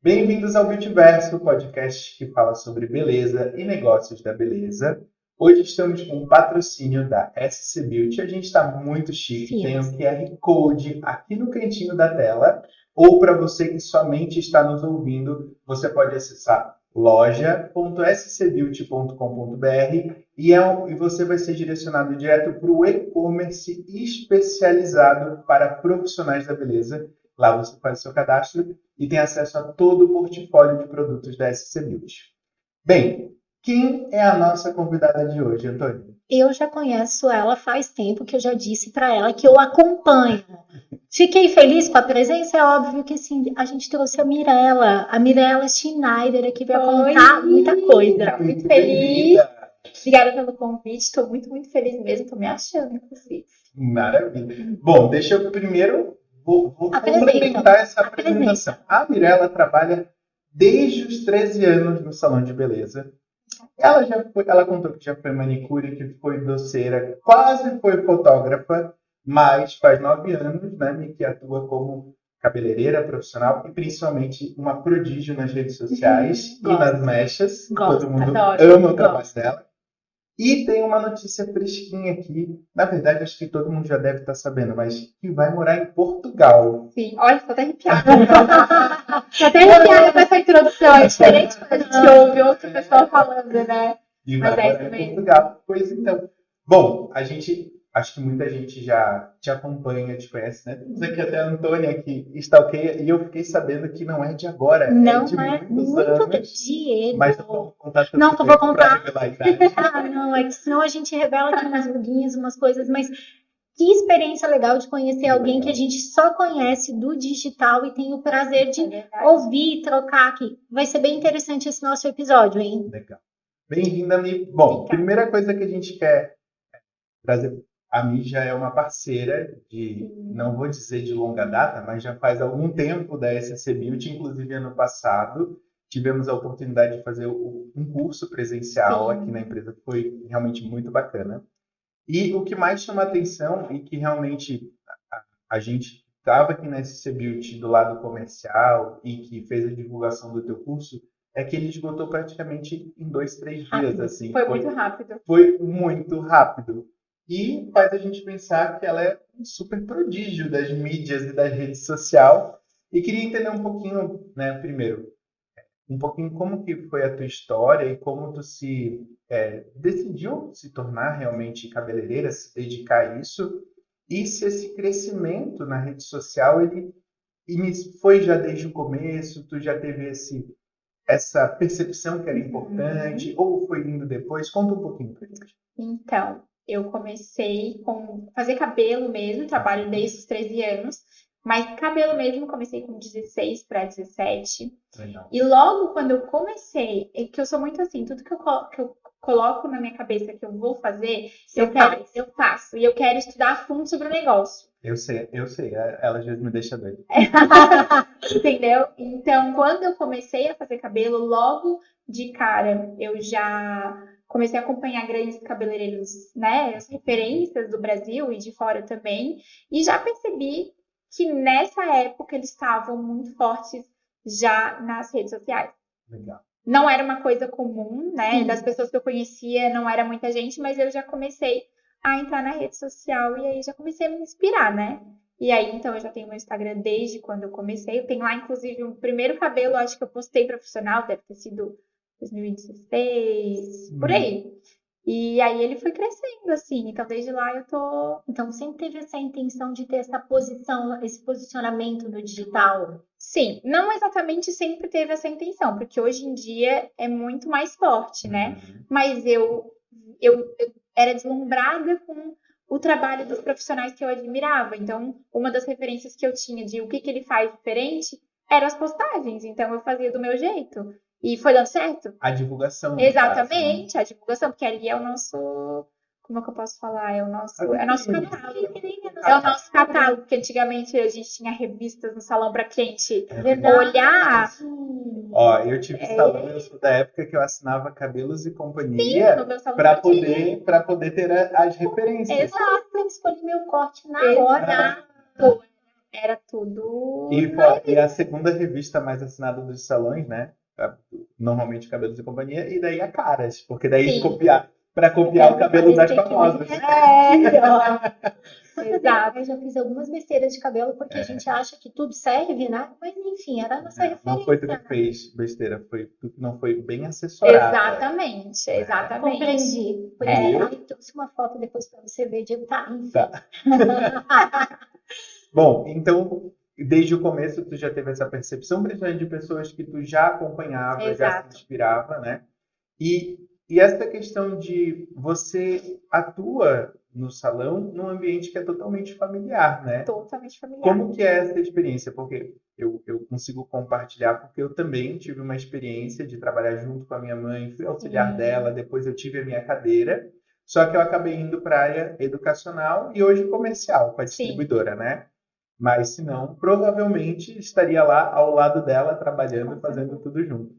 Bem-vindos ao Beautyverso, podcast que fala sobre beleza e negócios da beleza. Hoje estamos com o patrocínio da SC Beauty. A gente está muito chique, tem um QR Code aqui no cantinho da tela. Ou para você que somente está nos ouvindo, você pode acessar loja.scbeauty.com.br e você vai ser direcionado direto para o e-commerce especializado para profissionais da beleza. Lá você faz o seu cadastro e tem acesso a todo o portfólio de produtos da SC Beauty. Bem, quem é a nossa convidada de hoje, Antônio? Eu já conheço ela faz tempo que eu já disse para ela que eu acompanho. Fiquei feliz com a presença, é óbvio que sim, a gente trouxe a Mirella Schneider aqui para contar muita coisa. Muito feliz. Obrigada pelo convite, estou muito feliz mesmo, estou me achando, inclusive. Maravilha. Bom, deixa eu primeiro vou complementar essa apresentação. A Mirella trabalha desde os 13 anos no salão de beleza. Ela contou que já foi manicure, que foi doceira, quase foi fotógrafa, mas faz 9 anos, né, que atua como cabeleireira profissional e principalmente uma prodígio nas redes sociais e nas mechas. Todo mundo ama o trabalho dela. E tem uma notícia fresquinha aqui. Na verdade, acho que todo mundo já deve estar sabendo, mas que vai morar em Portugal. Sim, olha, estou até arrepiada. Estou até arrepiada com essa introdução. É diferente quando a gente ouve outra pessoa falando, né? E vai morar em Portugal. Pois então. Bom, acho que muita gente já te acompanha, te conhece, né? Temos aqui até a Antônia que stalkeia e eu fiquei sabendo que não é de agora, não é de muitos muito anos. Diego. Mas não vou contar tudo. Não, vou contar. Ah, não, é que senão a gente revela aqui umas ruguinhas, umas coisas, mas que experiência legal de conhecer alguém que a gente só conhece do digital e tem o prazer de ouvir, trocar aqui. Vai ser bem interessante esse nosso episódio, hein? Legal. Bem-vinda, Mi. Bom, primeira coisa que a gente quer trazer. A Mi já é uma parceira de, não vou dizer de longa data, mas já faz algum tempo da SC Beauty, inclusive ano passado. Tivemos a oportunidade de fazer um curso presencial aqui na empresa, que foi realmente muito bacana. E o que mais chama a atenção e que realmente a gente estava aqui na SC Beauty do lado comercial e que fez a divulgação do teu curso, é que ele esgotou praticamente em 2, 3 dias. Assim. Foi muito rápido. Foi muito rápido. E faz a gente pensar que ela é um super prodígio das mídias e das redes sociais. E queria entender um pouquinho, né, primeiro, um pouquinho como que foi a tua história e como tu decidiu se tornar realmente cabeleireira, se dedicar a isso. E se esse crescimento na rede social, ele foi já desde o começo, tu já teve essa percepção que era importante, ou foi indo depois? Conta um pouquinho pra gente. Então, eu comecei com fazer cabelo mesmo, trabalho desde os 13 anos, mas cabelo mesmo comecei com 16 para 17. Legal. E logo quando eu comecei, é que eu sou muito assim, tudo que eu coloco na minha cabeça que eu vou fazer, eu faço. E eu quero estudar a fundo sobre o negócio. Eu sei. Ela às vezes me deixa doida. Entendeu? Então, quando eu comecei a fazer cabelo, logo de cara, eu já comecei a acompanhar grandes cabeleireiros, né? As referências do Brasil e de fora também. E já percebi que nessa época eles estavam muito fortes já nas redes sociais. Legal. Não era uma coisa comum, né? Das pessoas que eu conhecia, não era muita gente, mas eu já comecei a entrar na rede social e aí já comecei a me inspirar, né? E aí, então, eu já tenho meu Instagram desde quando eu comecei. Eu tenho lá, inclusive, o primeiro cabelo, acho que eu postei profissional, deve ter sido 2016, por aí. E aí ele foi crescendo, assim. Então, desde lá eu tô... Então, sempre teve essa intenção de ter essa posição, esse posicionamento no digital? Sim, não exatamente sempre teve essa intenção, porque hoje em dia é muito mais forte, né? Mas eu era deslumbrada com o trabalho dos profissionais que eu admirava. Então, uma das referências que eu tinha de o que ele faz diferente eram as postagens. Então, eu fazia do meu jeito. E foi dando certo. A divulgação. Exatamente, caso, né? A divulgação, porque ali é o nosso... Como é que eu posso falar? É o nosso catálogo. É o nosso catálogo, porque antigamente a gente tinha revistas no salão para cliente olhar. Ó, eu tive salão, eu sou da época que eu assinava Cabelos e Companhia para poder ter as referências. Exato, eu escolhi meu corte na hora. Era tudo. E a segunda revista mais assinada dos salões, né? Normalmente Cabelos e Companhia, e daí a Caras, porque daí Sim. para copiar o cabelo das Parecer que famosas. Exato. Eu já fiz algumas besteiras de cabelo porque a gente acha que tudo serve, né? Mas enfim, era a nossa Não foi tu referência. que fez besteira, foi tu que não foi bem assessorada. Exatamente, exatamente. Compreendi. Por É. isso, aí trouxe uma foto depois para você ver, Diego, tá, enfim. Tá. Bom, então, desde o começo tu já teve essa percepção, principalmente de pessoas que tu já acompanhava, já Exato. se inspirava, né? E essa questão de você atua no salão num ambiente que é totalmente familiar, né? Totalmente familiar. Como que é essa experiência? Porque eu consigo compartilhar, porque eu também tive uma experiência de trabalhar junto com a minha mãe, fui auxiliar dela, depois eu tive a minha cadeira, só que eu acabei indo para a área educacional e hoje comercial, com a distribuidora, né? Mas se não, provavelmente estaria lá ao lado dela, trabalhando, fazendo tudo junto.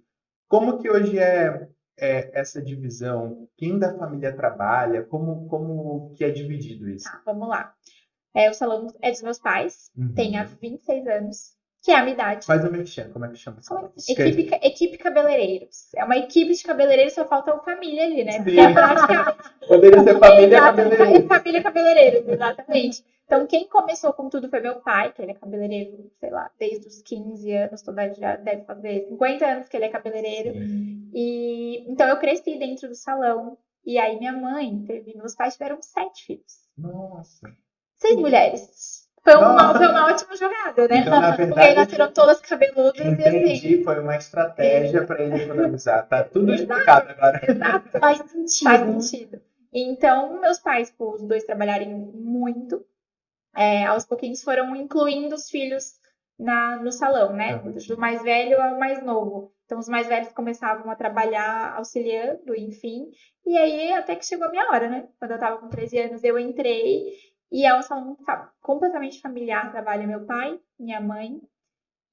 Como que hoje é essa divisão? Quem da família trabalha? Como que é dividido isso? Tá, vamos lá. O salão é dos meus pais, tem há Uhum. 26 anos, que é a minha idade. Faz o merchan, como é que chama? Equipe cabeleireiros. É uma equipe de cabeleireiros, só falta o família ali, né? Porque Sim. é praticamente Poderia ser família Exato, cabeleireira. família cabeleireiros, exatamente. Então, quem começou com tudo foi meu pai, que ele é cabeleireiro, sei lá, desde os 15 anos, toda já deve fazer 50 anos que ele é cabeleireiro. Sim. E então eu cresci dentro do salão. E aí minha mãe teve, meus pais tiveram 7 filhos. Nossa. 6 mulheres. Foi Nossa. uma ótima jogada, né? Então, na Porque verdade, aí nasceram todas cabeludas e assim. entendi, foi uma estratégia para ele economizar. Tá tudo explicado agora. Exato. Faz sentido. Faz sentido. Então, meus pais, por os dois trabalharem muito, aos pouquinhos foram incluindo os filhos no salão, né? Do mais velho ao mais novo. Então, os mais velhos começavam a trabalhar auxiliando, enfim. E aí, até que chegou a minha hora, né? Quando eu tava com 13 anos, eu entrei. E é um salão completamente familiar. Trabalha meu pai, minha mãe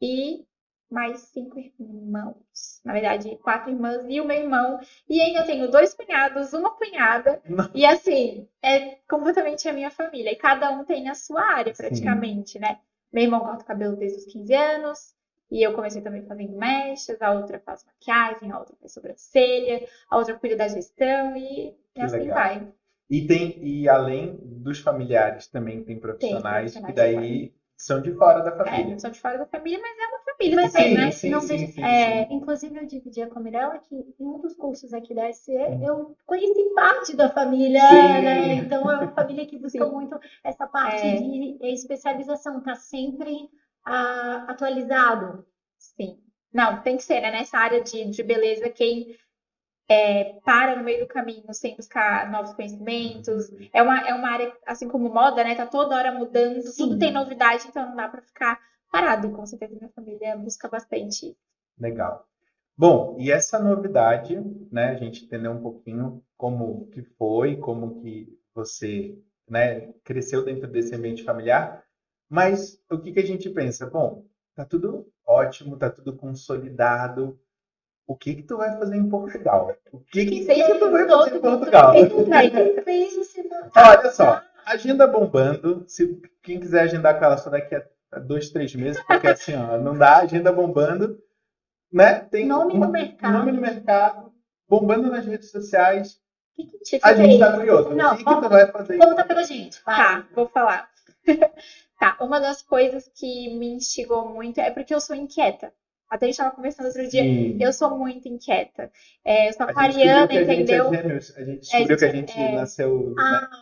e mais 5 irmãos. Na verdade, 4 irmãs e o meu irmão. E ainda tenho 2 cunhados, uma cunhada. E assim, é completamente a minha família. E cada um tem a sua área, praticamente, né? Meu irmão corta o cabelo desde os 15 anos. E eu comecei também fazendo mechas. A outra faz maquiagem, a outra faz sobrancelha. A outra cuida da gestão e assim legal. vai. E além dos familiares, também tem profissionais que daí fora. são de fora da família. São de fora da família, mas é uma família Mas também, né? Sim. Inclusive, eu dividia com a Mirella que em um dos cursos aqui da SC, eu conheci parte da família, né? Então, é uma família que busca muito essa parte de especialização, tá sempre atualizado. Sim. Não, tem que ser, né? Nessa área de beleza, quem para no meio do caminho sem buscar novos conhecimentos. É uma área, assim como moda, né? Tá toda hora mudando, tudo tem novidade, então não dá para ficar parado. E com certeza minha família busca bastante. Legal. Bom, e essa novidade, né? A gente entendeu um pouquinho como que foi, como que você, né, cresceu dentro desse ambiente familiar. Mas o que a gente pensa? Bom, tá tudo ótimo, tá tudo consolidado. O que tu vai fazer em Portugal? O que tu vai fazer em Portugal? Olha só, agenda bombando. Se quem quiser agendar com ela só daqui a 2, 3 meses, porque assim, ó, não dá, agenda bombando, né? Tem nome no mercado, bombando nas redes sociais. Que a gente tá curioso. Não, o que tu vai fazer? Conta pra gente. Vai. Tá, vou falar. Tá, uma das coisas que me instigou muito é porque eu sou inquieta. Até a gente estava conversando outro dia, eu sou muito inquieta. Eu sou aquariana, entendeu? A gente descobriu que a gente nasceu.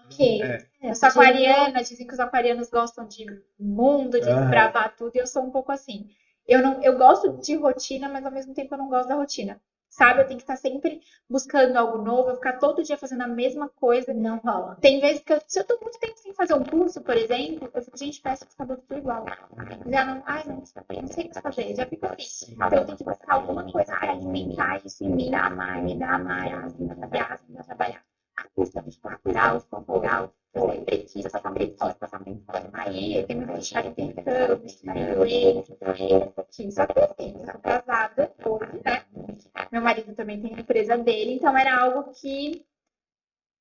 Ok. Eu sou aquariana, dizem que os aquarianos gostam de mundo, de desbravar tudo, e eu sou um pouco assim. Eu gosto de rotina, mas ao mesmo tempo eu não gosto da rotina. Sabe? Eu tenho que estar sempre buscando algo novo, eu ficar todo dia fazendo a mesma coisa. Não rola. Tem vezes que se eu tô muito tempo sem fazer um curso, por exemplo, eu fico, gente, parece que tá tudo igual. Já não, não sei o que fazer, já fico assim. Então eu tenho que buscar alguma coisa, alimentar isso em mim, me dar mais, trabalhar. A custa de procurar os Portugal, fazer prequisa, passar bem fora. Aí eu tenho que deixar de intercâmbio, só que assim, eu sou casada hoje, né? Meu marido também tem a empresa dele, então era algo que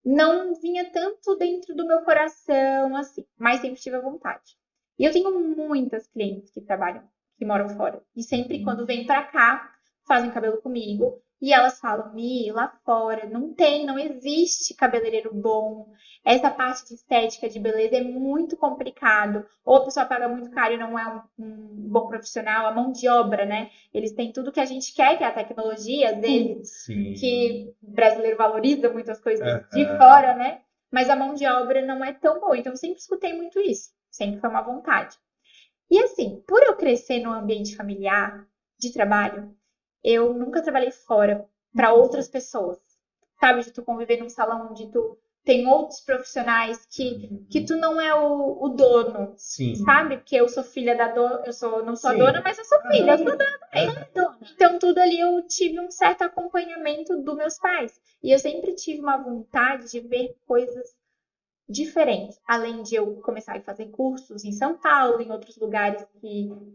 não vinha tanto dentro do meu coração, assim, mas sempre tive a vontade. E eu tenho muitas clientes que trabalham, que moram fora. E sempre quando vêm pra cá, fazem cabelo comigo. E elas falam, Mi, lá fora não existe cabeleireiro bom. Essa parte de estética, de beleza é muito complicado. Ou a pessoa paga muito caro e não é um bom profissional. A mão de obra, né? Eles têm tudo que a gente quer, que é a tecnologia deles, Sim. que o brasileiro valoriza muitas coisas de fora, né? Mas a mão de obra não é tão boa. Então, eu sempre escutei muito isso. Sempre foi uma vontade. E assim, por eu crescer no ambiente familiar, de trabalho, eu nunca trabalhei fora para outras pessoas. Sabe, de tu conviver num salão onde tu tem outros profissionais que tu não é o dono. Sim. Sabe? Porque eu sou filha da dona, não sou a Sim. dona, mas eu sou filha, eu sou dona também. Então, tudo ali eu tive um certo acompanhamento dos meus pais. E eu sempre tive uma vontade de ver coisas diferentes. Além de eu começar a fazer cursos em São Paulo, em outros lugares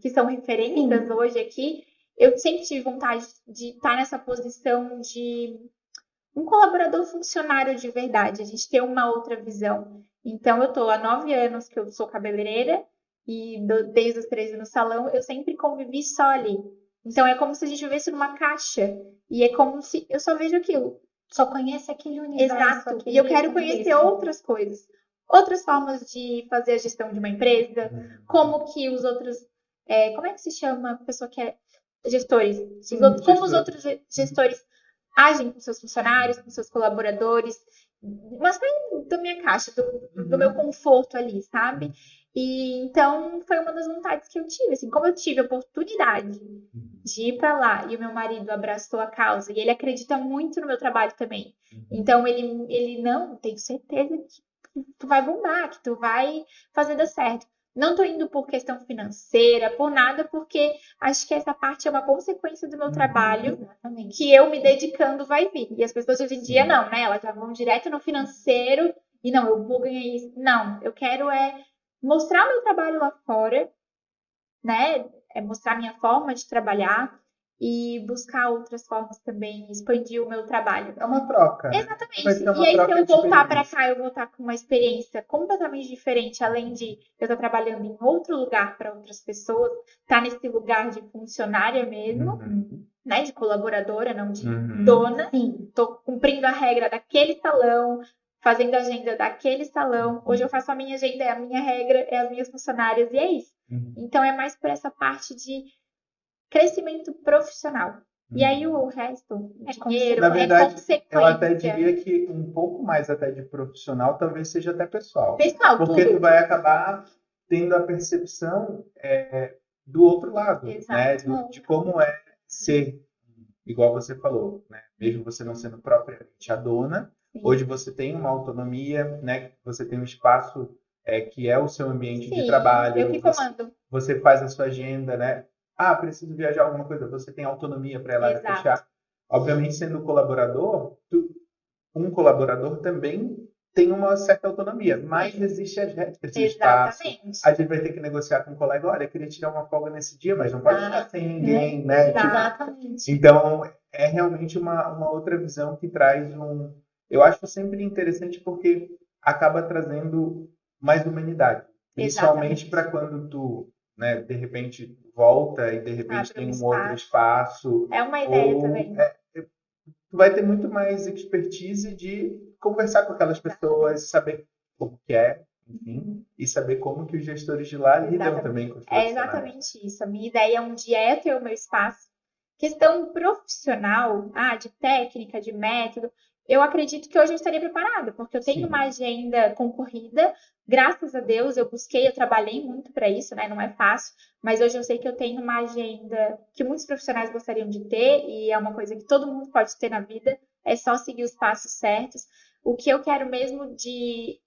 que são referências hoje aqui, eu sempre tive vontade de estar nessa posição de um colaborador funcionário de verdade, a gente ter uma outra visão. Então, eu estou há 9 anos que eu sou cabeleireira e desde os 13 no salão, eu sempre convivi só ali. Então, é como se a gente vivesse numa caixa e é como se eu só vejo aquilo. Só conhece aquele universo. Exato. E eu quero conhecer outras coisas. Outras formas de fazer a gestão de uma empresa. Como que os outros... como é que se chama a pessoa que é gestores? Como os outros gestores agem com seus funcionários, com seus colaboradores. Mas foi da minha caixa, do meu conforto ali, sabe? E então foi uma das vontades que eu tive. Assim, como eu tive a oportunidade de ir para lá e o meu marido abraçou a causa e ele acredita muito no meu trabalho também. Então ele não, tenho certeza que tu vai bombar, que tu vai fazer dar certo. Não tô indo por questão financeira, por nada, porque acho que essa parte é uma consequência do meu trabalho, Exatamente. que eu me dedicando vai vir. E as pessoas hoje em dia não, né? Elas já vão direto no financeiro e não, eu vou ganhar isso. Não, eu quero mostrar o meu trabalho lá fora, né? Mostrar minha forma de trabalhar e buscar outras formas também, expandir o meu trabalho. É uma troca. Exatamente. Vai ser uma E aí, se troca eu de voltar para experiência. cá, eu vou estar com uma experiência completamente diferente, além de eu estar trabalhando em outro lugar para outras pessoas, estar nesse lugar de funcionária mesmo, né? De colaboradora, não de dona. Sim. Estou cumprindo a regra daquele salão, fazendo a agenda daquele salão. Hoje eu faço a minha agenda, a minha regra é as minhas funcionárias, e é isso. Então é mais por essa parte de crescimento profissional. E aí o resto, dinheiro, Na verdade, consequência. eu até diria que um pouco mais até de profissional, talvez seja até pessoal. Pessoal, porque tudo. tu vai acabar tendo a percepção do outro lado, né? Exato. De como é ser, igual você falou, né? Mesmo você não sendo propriamente a dona, hoje você tem uma autonomia, né? Você tem um espaço que é o seu ambiente de trabalho. Eu que comando. Você faz a sua agenda, né? Ah, preciso viajar alguma coisa. Você tem autonomia para ir lá e fechar. Obviamente, sendo colaborador, um colaborador também tem uma certa autonomia, mas existe as regras de espaço. A gente vai ter que negociar com o colega, olha, eu queria tirar uma folga nesse dia, mas não pode ficar sem ninguém, né? Exatamente. Então, é realmente uma outra visão que traz eu acho sempre interessante porque acaba trazendo mais humanidade. Principalmente para quando tu, né, de repente volta e de repente tem um outro espaço. É uma ideia também. Tu vai ter muito mais expertise de conversar com aquelas pessoas, saber como que é, enfim, e saber como que os gestores de lá lidam também com os profissionais. É exatamente isso. A minha ideia um dia é ter o meu espaço. Questão profissional, de técnica, de método, eu acredito que hoje eu estaria preparada, porque eu tenho uma agenda concorrida. Graças a Deus, eu trabalhei muito para isso, né? Não é fácil, mas hoje eu sei que eu tenho uma agenda que muitos profissionais gostariam de ter e é uma coisa que todo mundo pode ter na vida, é só seguir os passos certos. O que eu quero mesmo de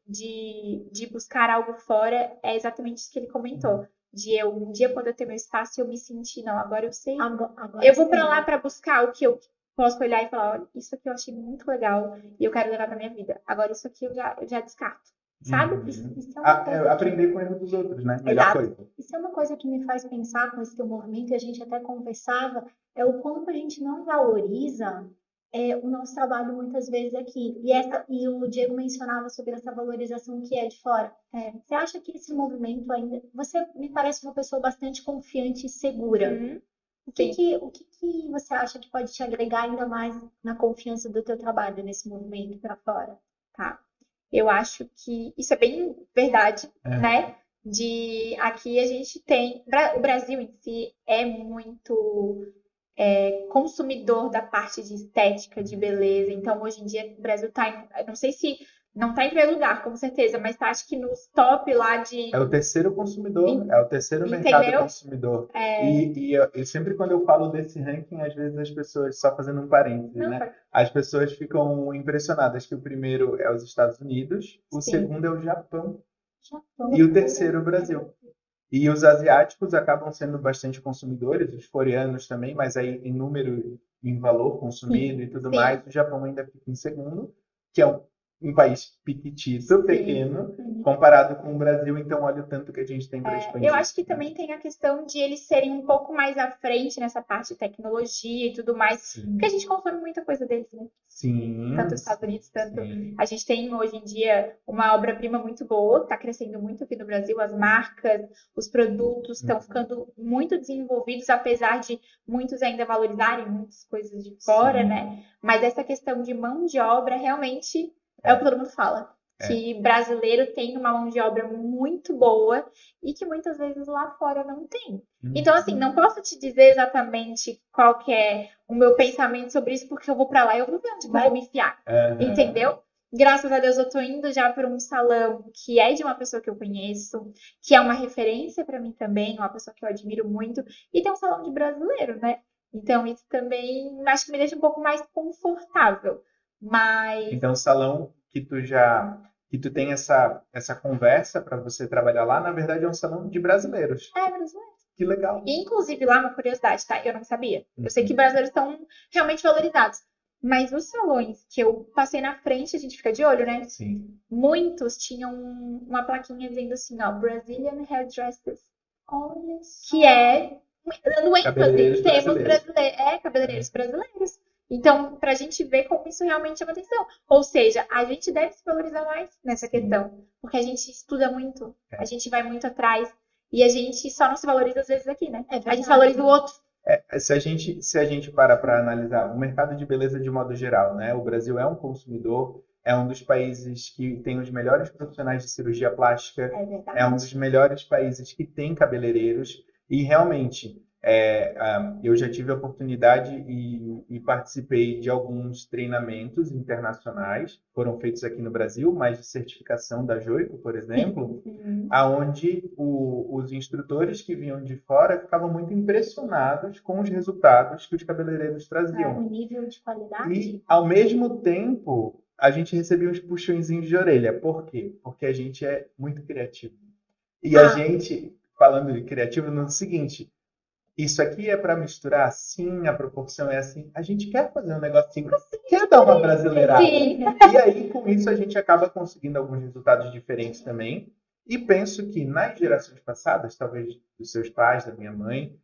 buscar algo fora é exatamente isso que ele comentou. Um dia quando eu ter meu espaço, eu me sentir, não, agora eu sei. Agora eu vou para lá para buscar o que eu posso olhar e falar, olha, isso aqui eu achei muito legal e eu quero levar para minha vida. Agora isso aqui eu já descarto, sabe? Isso é uma coisa aprender com o erro dos outros, né? Melhor coisa. Isso é uma coisa que me faz pensar com esse teu movimento, e a gente até conversava, é o quanto a gente não valoriza o nosso trabalho muitas vezes aqui. E o Diego mencionava sobre essa valorização que é de fora. Você acha que esse movimento ainda... Você me parece uma pessoa bastante confiante e segura. Uhum. O que você acha que pode te agregar ainda mais na confiança do teu trabalho nesse movimento para fora? Tá. Eu acho que isso é bem verdade, né? De aqui a gente tem. O Brasil em si é muito consumidor da parte de estética, de beleza. Então, hoje em dia, o Brasil tá em. Não sei se não tá em primeiro lugar, com certeza, mas tá acho que nos top lá de. É o terceiro consumidor, é o terceiro mercado Entendeu? consumidor. E sempre quando eu falo desse ranking, às vezes as pessoas, só fazendo um parênteses, Não, né? As pessoas ficam impressionadas que o primeiro é os Estados Unidos, o Sim. segundo é o Japão e o terceiro é o Brasil. E os asiáticos acabam sendo bastante consumidores, os coreanos também, mas aí em número, em valor consumido e tudo Sim. mais, o Japão ainda fica em segundo, que é um país piquitito, pequeno, comparado com o Brasil, então olha o tanto que a gente tem para expandir. Eu acho que também tem a questão de eles serem um pouco mais à frente nessa parte de tecnologia e tudo mais, Sim. porque a gente consome muita coisa deles, né? Sim. Tanto os Estados Unidos, tanto Sim. a gente tem hoje em dia uma obra-prima muito boa, está crescendo muito aqui no Brasil, as marcas, os produtos estão ficando muito desenvolvidos, apesar de muitos ainda valorizarem muitas coisas de fora, né? Mas essa questão de mão de obra realmente é o que todo mundo fala. Que brasileiro tem uma mão de obra muito boa e que muitas vezes lá fora não tem. Então, assim, não posso te dizer exatamente qual que é o meu pensamento sobre isso, porque eu vou pra lá e eu vou ver onde eu vou me enfiar. Entendeu? Graças a Deus eu tô indo já para um salão que é de uma pessoa que eu conheço, que é uma referência para mim também, uma pessoa que eu admiro muito, e tem um salão de brasileiro, né? Então isso também acho que me deixa um pouco mais confortável. Mas Então, o salão que tu tem essa conversa para você trabalhar lá, na verdade é um salão de brasileiros. é brasileiro. Que legal. E, inclusive, lá, uma curiosidade, tá? Eu não sabia. Eu sei que brasileiros estão realmente valorizados. Mas os salões que eu passei na frente, a gente fica de olho, né? Sim. Muitos tinham uma plaquinha dizendo assim, ó, Brazilian Hairdressers. Que é dando ênfase, Cabeleireiros temos brasileiros. cabeleireiros brasileiros. Então, pra gente ver como isso realmente chama atenção. Ou seja, a gente deve se valorizar mais nessa questão. Porque a gente estuda muito, a gente vai muito atrás. E a gente só não se valoriza às vezes aqui, né? A gente valoriza o outro. Se a gente para analisar o mercado de beleza de modo geral, né? O Brasil é um consumidor, é um dos países que tem os melhores profissionais de cirurgia plástica, é um dos melhores países que tem cabeleireiros e realmente eu já tive a oportunidade e participei de alguns treinamentos internacionais, foram feitos aqui no Brasil, mas de certificação da Joico, por exemplo, aonde os instrutores que vinham de fora ficavam muito impressionados com os resultados que os cabeleireiros traziam. O nível de qualidade. E, ao mesmo tempo, a gente recebia uns puxõezinhos de orelha. Por quê? Porque a gente é muito criativo. E a gente, falando de criativo, no seguinte, isso aqui é para misturar assim, a proporção é assim. A gente quer fazer um negocinho, quer dar uma brasileirada. Sim. E aí, com isso, a gente acaba conseguindo alguns resultados diferentes também. E penso que nas gerações passadas, talvez dos seus pais, da minha mãe,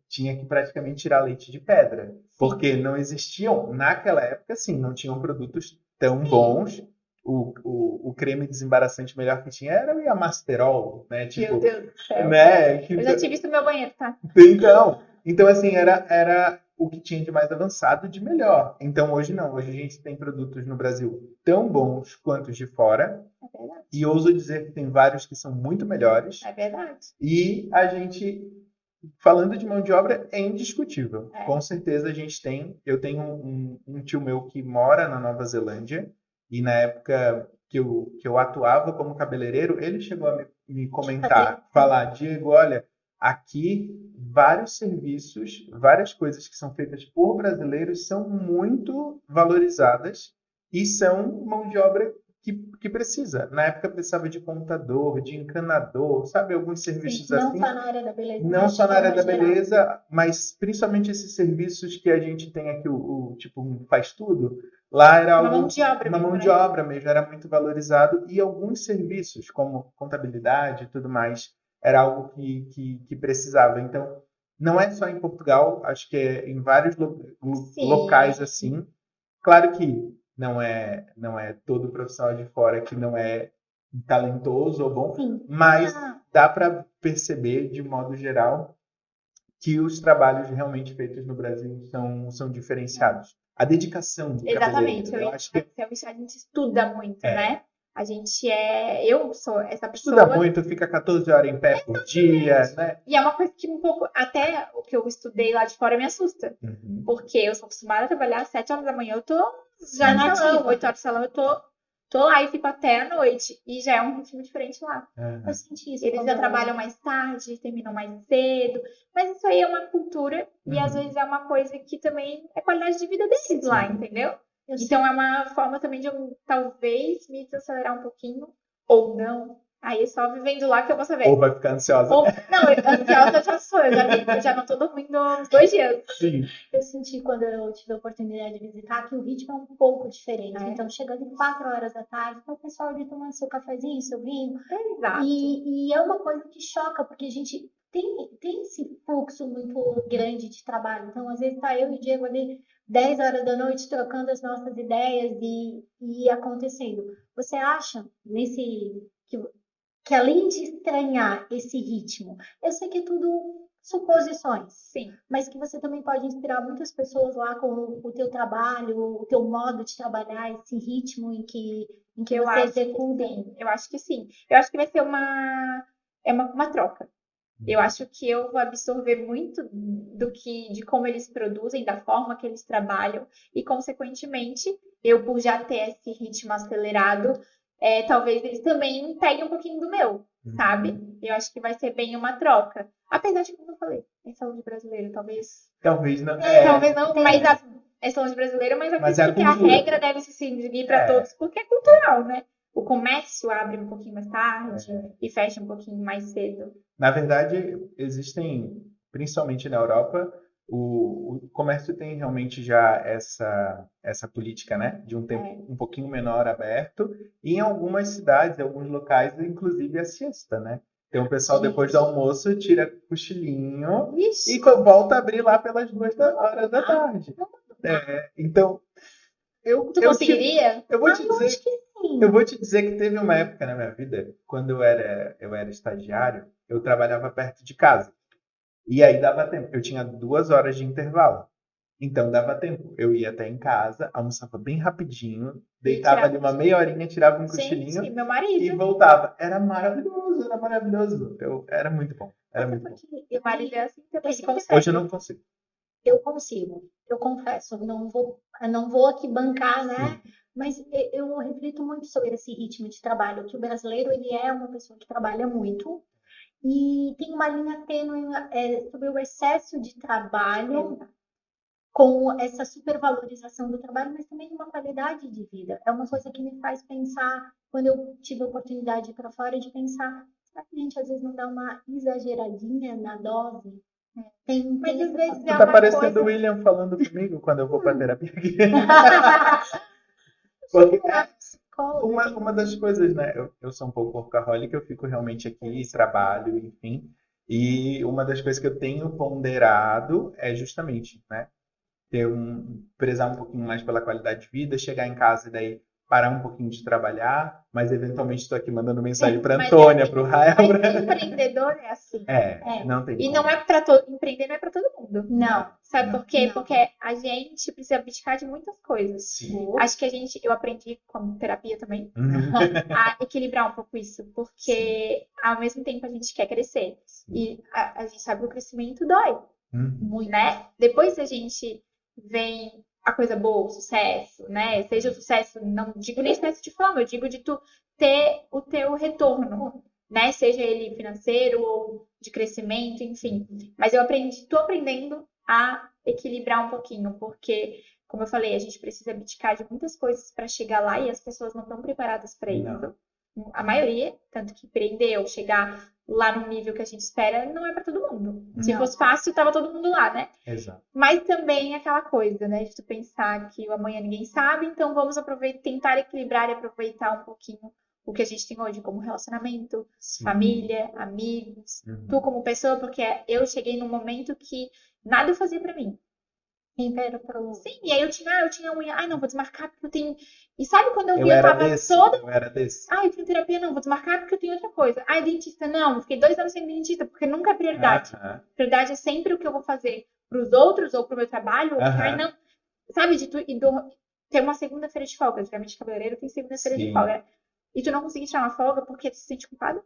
tinha que praticamente tirar leite de pedra. Porque não existiam, naquela época, sim, não tinham produtos tão bons. O creme desembaraçante melhor que tinha era o Yamasterol, né? Tipo, Meu Deus do céu. né? Eu já tive isso no meu banheiro, tá? Então assim, era o que tinha de mais avançado e de melhor. Então hoje não, hoje a gente tem produtos no Brasil tão bons quanto os de fora. É verdade. E ouso dizer que tem vários que são muito melhores. É verdade. E a gente, falando de mão de obra, é indiscutível. Com certeza a gente tem. Eu tenho um tio meu que mora na Nova Zelândia. E na época que eu atuava como cabeleireiro, ele chegou a me comentar, falar, Diego, olha, aqui vários serviços, várias coisas que são feitas por brasileiros são muito valorizadas e são mão de obra que precisa. Na época precisava de contador, de encanador, sabe? Alguns serviços assim. Não só na área da beleza. Não só na área da beleza, mas principalmente esses serviços que a gente tem aqui, tipo, um faz tudo. Lá era algo, uma mão de obra mesmo, era muito valorizado. E alguns serviços, como contabilidade e tudo mais, era algo que precisava. Então, não é só em Portugal, acho que é em vários locais assim. Claro que não é todo profissional de fora que não é talentoso ou bom, Sim. mas dá para perceber, de modo geral, que os trabalhos realmente feitos no Brasil são diferenciados. A dedicação do Exatamente. cabeleireiro, eu acho que A gente estuda muito, né? A gente eu sou essa estuda pessoa. muito, fica 14 horas em pé por dia, né? E é uma coisa que um pouco, até o que eu estudei lá de fora me assusta. Uhum. Porque eu sou acostumada a trabalhar às 7 horas da manhã, eu tô já Na no salão, ativa. 8 horas de salão, eu tô lá e fico até a noite. E já é um ritmo diferente lá. Uhum. Eu senti isso. Eles quando já eu- trabalham mais tarde, terminam mais cedo. Mas isso aí é uma cultura e às vezes é uma coisa que também é qualidade de vida deles lá, entendeu? eu Então é uma forma também de eu talvez me desacelerar um pouquinho, ou não. Aí é só vivendo lá que eu vou saber. Ou vai ficar ansiosa. Ou, não, ansiosa eu já sou, eu já não tô dormindo uns 2 dias. Sim. Eu senti quando eu tive a oportunidade de visitar que o ritmo é um pouco diferente. Então, chegando em 4 horas da tarde, tá o pessoal ali tomando seu cafezinho, seu vinho. Exato. E é uma coisa que choca, porque a gente tem esse fluxo muito grande de trabalho. Então, às vezes, tá eu e o Diego ali 10 horas da noite trocando as nossas ideias e acontecendo. Você acha que além de estranhar esse ritmo, eu sei que é tudo suposições, Sim. mas que você também pode inspirar muitas pessoas lá com o teu trabalho, o teu modo de trabalhar, esse ritmo em que Eu você acho que executa. sim. Eu acho que sim. Eu acho que vai ser uma troca. Eu acho que eu vou absorver muito de como eles produzem, da forma que eles trabalham, e, consequentemente, eu, por já ter esse ritmo acelerado, talvez eles também peguem um pouquinho do meu, sabe? Eu acho que vai ser bem uma troca. Apesar de, como eu falei, é saúde brasileira, talvez. Talvez não. Talvez não, mas é saúde brasileira, mas Mas acredito que a cultura. regra deve se seguir para todos, porque é cultural, né? O comércio abre um pouquinho mais tarde e fecha um pouquinho mais cedo. Na verdade, existem, principalmente na Europa, o comércio tem realmente já essa política, né? De um tempo um pouquinho menor aberto. E em algumas cidades, em alguns locais, inclusive a siesta, né? Tem um pessoal depois do almoço, tira cochilinho e volta a abrir lá pelas 2 horas da tarde. Então, Tu conseguiria? eu vou te Eu dizer, acho que sim. eu vou te dizer que teve uma época na minha vida, quando eu era estagiário, eu trabalhava perto de casa. E aí dava tempo. Eu tinha 2 horas de intervalo. Então dava tempo. Eu ia até em casa, almoçava bem rapidinho, deitava ali uma meia horinha, tirava um cochilinho Gente, meu marido. e voltava. Era maravilhoso, era maravilhoso. Era muito bom. Era muito bom. Meu marido é assim também. Hoje eu não consigo. Eu consigo, eu confesso, não vou aqui bancar, né? Sim. Mas eu reflito muito sobre esse ritmo de trabalho, que o brasileiro ele é uma pessoa que trabalha muito e tem uma linha tênue sobre o excesso de trabalho com essa supervalorização do trabalho, mas também uma qualidade de vida. É uma coisa que me faz pensar, quando eu tive a oportunidade de ir para fora, de pensar, será que a gente às vezes não dá uma exageradinha na dose? Mas às vezes Tu é tá uma parecendo o coisa. William falando comigo quando eu vou pra terapia aqui. Porque uma das coisas, né? Eu sou um pouco workaholic, eu fico realmente aqui, trabalho, enfim. E uma das coisas que eu tenho ponderado é justamente, né? Prezar um pouquinho mais pela qualidade de vida, chegar em casa e daí parar um pouquinho de trabalhar, mas eventualmente estou aqui mandando mensagem para Antônia, para o Rael. Mas empreendedor é assim. Não tem E como. não é para todo empreender, não é para todo mundo. Não. Sabe por quê? Não. Porque a gente precisa abdicar de muitas coisas. Sim. Acho que eu aprendi com terapia também a equilibrar um pouco isso, porque ao mesmo tempo a gente quer crescer e a gente sabe que o crescimento dói, muito, né? Depois a gente vem a coisa boa, o sucesso, né? Seja o sucesso, não digo nem sucesso de fama, eu digo de tu ter o teu retorno, né? Seja ele financeiro ou de crescimento, enfim. Mas tô aprendendo a equilibrar um pouquinho, porque, como eu falei, a gente precisa abdicar de muitas coisas para chegar lá e as pessoas não estão preparadas para isso. A maioria, tanto que empreender ou chegar lá no nível que a gente espera, não é para todo mundo. Se fosse fácil, tava todo mundo lá, né? Exato. Mas também aquela coisa, né? De tu pensar que o amanhã ninguém sabe, então vamos tentar equilibrar e aproveitar um pouquinho o que a gente tem hoje como relacionamento, família, amigos, tu como pessoa, porque eu cheguei num momento que nada eu fazia para mim. Império pro... Sim, e aí eu tinha unha. Ai, não, vou desmarcar porque eu tenho. E sabe quando eu vi, Eu eu era tava desse, toda. eu era desse. Ai, eu tenho terapia, não, vou desmarcar porque eu tenho outra coisa. Ai, dentista, não, eu fiquei 2 anos sem dentista, porque nunca é prioridade. Aham, Prioridade é sempre o que eu vou fazer pros outros ou pro meu trabalho, ou porque, ai, aham, não. Sabe, ter uma segunda-feira de folga. Geralmente, cabeleireiro tem segunda-feira de sim, folga, né? E tu não conseguir tirar uma folga porque tu se sente culpado.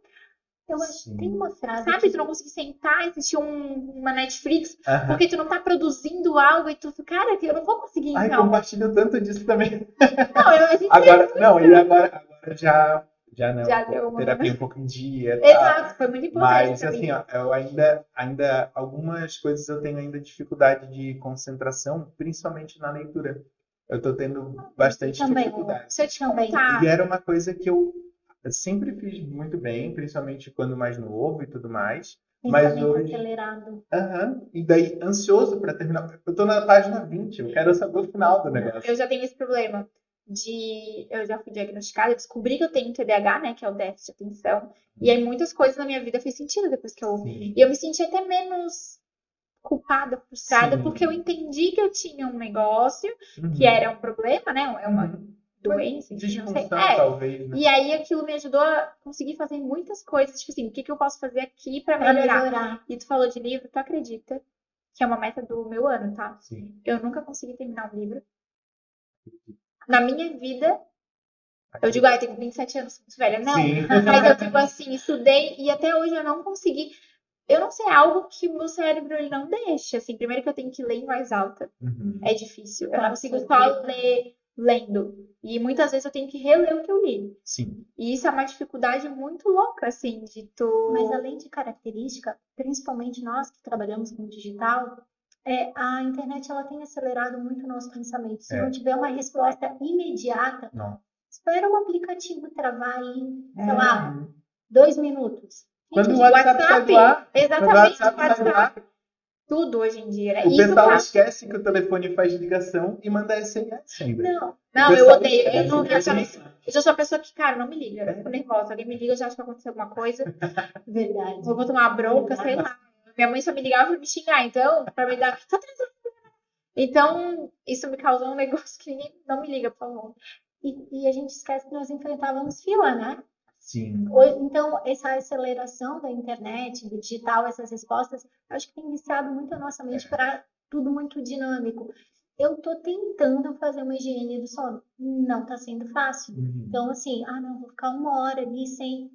Eu acho que tem sim. uma frase Sabe, que... tu não conseguir sentar e assistir uma Netflix Aham. porque tu não tá produzindo algo e tu, cara, eu não vou conseguir Ai, então. compartilho tanto disso também. Não, a gente Agora, não, e agora já não, já deu uma. terapia um pouco em dia, tá? Exato, foi muito importante Mas pra mim. assim, ó, eu ainda algumas coisas eu tenho ainda dificuldade de concentração, principalmente na leitura. Eu tô tendo bastante Também. dificuldade. Se eu te Também. contar, E era uma coisa que eu sempre fiz muito bem, principalmente quando mais novo e tudo mais. Mas Pensamento hoje, acelerado. e daí ansioso para terminar. Eu tô na página 20, eu quero saber o final do negócio. eu já tenho esse problema eu já fui diagnosticada, eu descobri que eu tenho TDAH, né, que é o déficit de atenção, e aí muitas coisas na minha vida fez sentido depois que eu... Sim. E eu me senti até menos culpada, frustrada, Sim. porque eu entendi que eu tinha um negócio, Uhum. que era um problema, né, é uma Uhum. doença, enfim, não sei. Disfunção, talvez, né? E aí aquilo me ajudou a conseguir fazer muitas coisas, tipo assim, o que que eu posso fazer aqui pra Pra melhorar? melhorar. E tu falou de livro, tu acredita que é uma meta do meu ano, tá? Sim. Eu nunca consegui terminar um livro. Na minha vida, eu digo, eu tenho 27 anos, sou muito velha. Não, Sim. mas eu digo assim, estudei e até hoje eu não consegui. Eu não sei, é algo que o meu cérebro ele não deixa. Assim, primeiro que eu tenho que ler em voz alta. Uhum. É difícil. Eu não consigo só ler lendo. E muitas vezes eu tenho que reler o que eu li. Sim. E isso é uma dificuldade muito louca, assim, de tu... Mas além de característica, principalmente nós que trabalhamos com digital, a internet ela tem acelerado muito o nosso pensamento. Se não tiver uma resposta imediata, Não. espera o aplicativo travar aí, sei Uhum. lá, 2 minutos. Quando Gente, o WhatsApp sai do ar, exatamente, quando o WhatsApp sai do ar, tudo hoje em dia, né? o E isso pessoal faz... esquece que o telefone faz ligação e manda SMS ainda. Não, eu pessoal odeio. esquece Eu já sou a pessoa que, cara, não me liga. Eu fico nervosa. Alguém me liga, eu já acho que vai acontecer alguma coisa. Verdade. Eu vou tomar uma bronca, sei lá. Minha mãe só me ligava pra me xingar, então, pra me dar. Tá atrasado. Então, isso me causou um negócio que ninguém não me liga, por favor. E a gente esquece que nós enfrentávamos fila, né? Sim. Então, essa aceleração da internet, do digital, essas respostas, acho que tem viciado muito a nossa mente para tudo muito dinâmico. Eu tô tentando fazer uma higiene do sono. Não tá sendo fácil. Uhum. Então, assim, não, vou ficar 1 hora ali sem...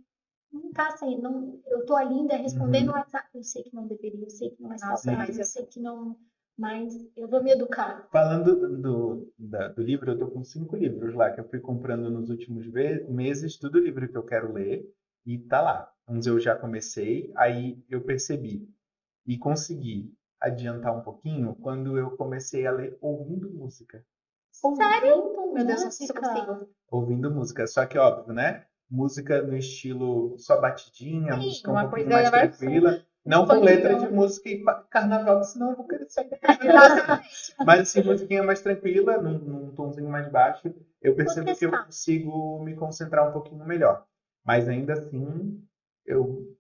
Não tá sendo... Não, eu tô ali ainda respondendo no WhatsApp. Eu sei que não deveria, eu sei que não é saudável, eu sei que não... Mas eu vou me educar. Falando do livro, eu tô com 5 livros lá que eu fui comprando nos últimos meses, tudo livro que eu quero ler, e tá lá. Uns eu já comecei, aí eu percebi e consegui adiantar um pouquinho quando eu comecei a ler ouvindo música. Sério? Meu Deus, não sei se eu consigo. Ouvindo música, só que óbvio, né? Música no estilo só batidinha, Sim, música um uma pouquinho coisa mais mais tranquila. Não com letra de música e carnaval, senão eu vou querer sair da carnaval. Mas assim, musiquinha mais tranquila, num tomzinho mais baixo, eu percebo que eu consigo me concentrar um pouquinho melhor. Mas ainda assim, eu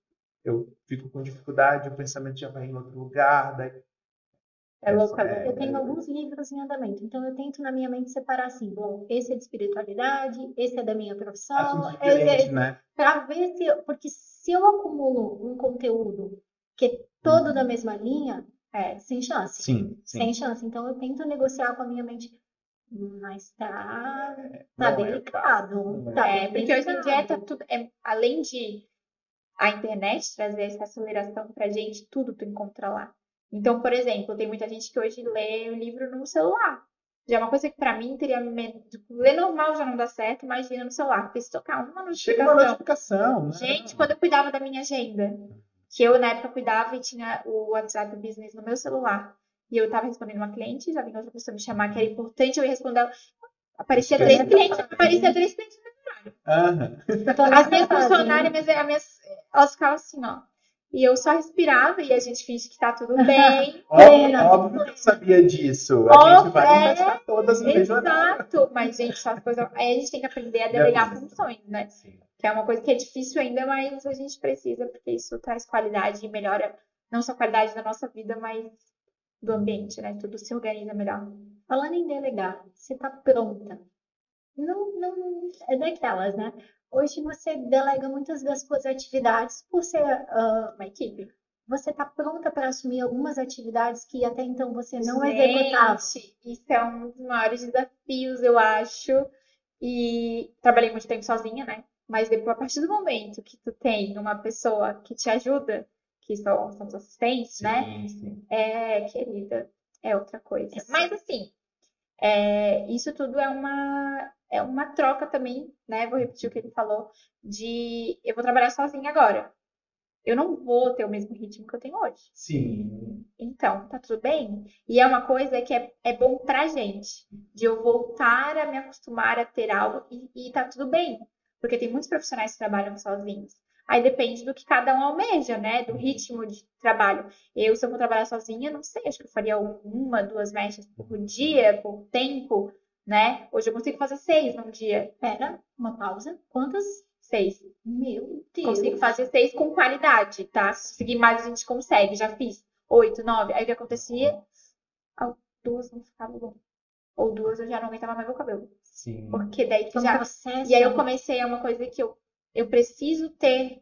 fico com dificuldade, o pensamento já vai em outro lugar. Daí... É louco, Eu tenho alguns livros em andamento, então eu tento na minha mente separar assim, bom, esse é de espiritualidade, esse é da minha profissão, Assuntos diferentes, né? para ver porque se eu acumulo um conteúdo que é todo da mesma linha, sem chance. Sim. Sem chance. Então eu tento negociar com a minha mente, mas tá delicado. Porque hoje em dia tá tudo, além de a internet trazer essa aceleração pra gente, tudo tu encontra lá. Então, por exemplo, tem muita gente que hoje lê o livro no celular. Já é uma coisa que pra mim teria menos. Ler normal já não dá certo, imagina no celular. Porque se tocar uma notificação. Chega uma notificação. Né? Gente, quando eu cuidava da minha agenda, que eu na época cuidava e tinha o WhatsApp Business no meu celular, e eu tava respondendo uma cliente, já vinha outra pessoa me chamar que era importante, eu ia responder. Aparecia 3 clientes no horário. As minhas funcionárias, elas ficavam assim, ó. E eu só respirava e a gente finge que tá tudo bem. Óbvio que eu sabia disso. A gente vai testar todas no mesmo horário. Exato. Mas, gente, só as coisas... Aí a gente tem que aprender a delegar funções, né? Sim. Que é uma coisa que é difícil ainda, mas a gente precisa, porque isso traz qualidade e melhora não só a qualidade da nossa vida, mas do ambiente, né? Tudo se organiza melhor. Falando em delegar, você está pronta? Não é daquelas, né? Hoje você delega muitas das suas atividades por ser uma equipe. Você está pronta para assumir algumas atividades que até então você não executava? Isso é um dos maiores desafios, eu acho. E trabalhei muito tempo sozinha, né? Mas depois, a partir do momento que tu tem uma pessoa que te ajuda, que são os assistentes, né? Sim. Querida, é outra coisa. Mas assim, isso tudo é uma troca também, né? Vou repetir o que ele falou, eu vou trabalhar sozinha agora. Eu não vou ter o mesmo ritmo que eu tenho hoje. Sim. Então, tá tudo bem? E é uma coisa que é bom pra gente, de eu voltar a me acostumar a ter algo e tá tudo bem. Porque tem muitos profissionais que trabalham sozinhos. Aí depende do que cada um almeja, né? Do ritmo de trabalho. Se eu vou trabalhar sozinha, não sei, acho que eu faria 1, 2 mechas por dia, por tempo, né? Hoje eu consigo fazer 6 num dia. Pera, uma pausa. Quantas? 6. Meu Deus. Consigo fazer 6 com qualidade, tá? Conseguir mais a gente consegue. Já fiz 8, 9. Aí o que acontecia? 2 não ficava bom. Ou 2 eu já não aguentava mais meu cabelo. Sim. Porque daí Foi um processo. E aí eu comecei a uma coisa que eu preciso ter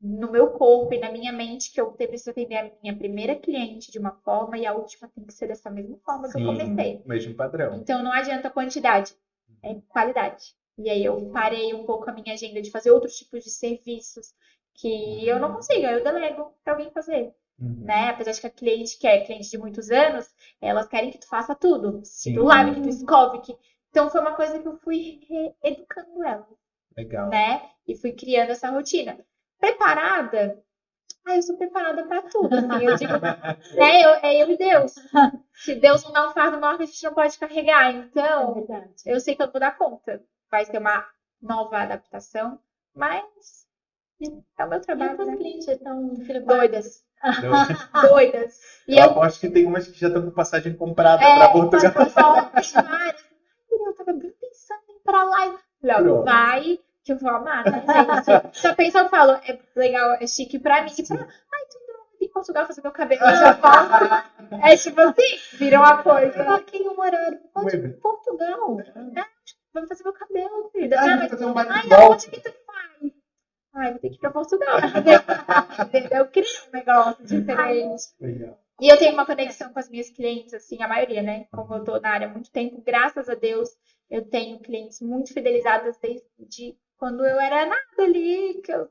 no meu corpo e na minha mente, que eu preciso atender a minha primeira cliente de uma forma e a última tem que ser dessa mesma forma que eu comecei. Mesmo padrão. Então não adianta quantidade, é qualidade. E aí eu parei um pouco a minha agenda de fazer outros tipos de serviços que eu não consigo, eu delego para alguém fazer. Né? Apesar de que a cliente que é cliente de muitos anos, elas querem que tu faça tudo. Sim. Que tu lave, que tu escove. Então foi uma coisa que eu fui reeducando ela. Legal. Né? E fui criando essa rotina. Preparada? Eu sou preparada para tudo. Assim, eu digo, é eu e Deus. Se Deus não dá um fardo maior que a gente não pode carregar. Então, eu sei que eu vou dar conta. Vai ser uma nova adaptação, mas é o meu trabalho. E as né? clientes estão Doidas. Doidas. E eu aposto que tem umas que já estão com passagem comprada para Portugal. Eu tava bem pensando em ir pra lá. Não, vai, que eu vou amar, né, gente? Só pensa, eu falo, é legal, é chique pra mim. Tipo, tu não em Portugal fazer meu cabelo. É tipo assim, vira uma coisa. Marquei um horário. Pode ir pra Portugal. Vamos fazer meu cabelo, filha. Mas fazer um onde que tu vai? Vou ter que ir pra Portugal. Eu criei um negócio diferente. Legal. E eu tenho uma conexão com as minhas clientes, assim, a maioria, né? Como eu tô na área há muito tempo, graças a Deus, eu tenho clientes muito fidelizadas desde quando eu era nada ali, que eu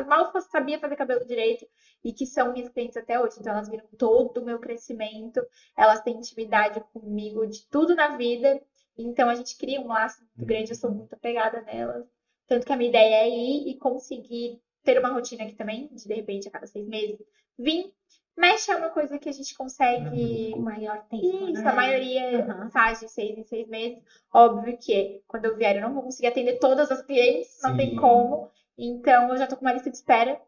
mal sabia fazer cabelo direito, e que são minhas clientes até hoje. Então, elas viram todo o meu crescimento, elas têm intimidade comigo de tudo na vida. Então, a gente cria um laço muito grande, eu sou muito apegada nelas. Tanto que a minha ideia é ir e conseguir ter uma rotina aqui também, de repente, a cada 6 meses, vir. Mexe é uma coisa que a gente consegue com maior tempo. Isso, né? a maioria faz de 6 em 6 meses. Óbvio que quando eu vier eu não vou conseguir atender todas as clientes, não tem como. Então eu já tô com uma lista de espera.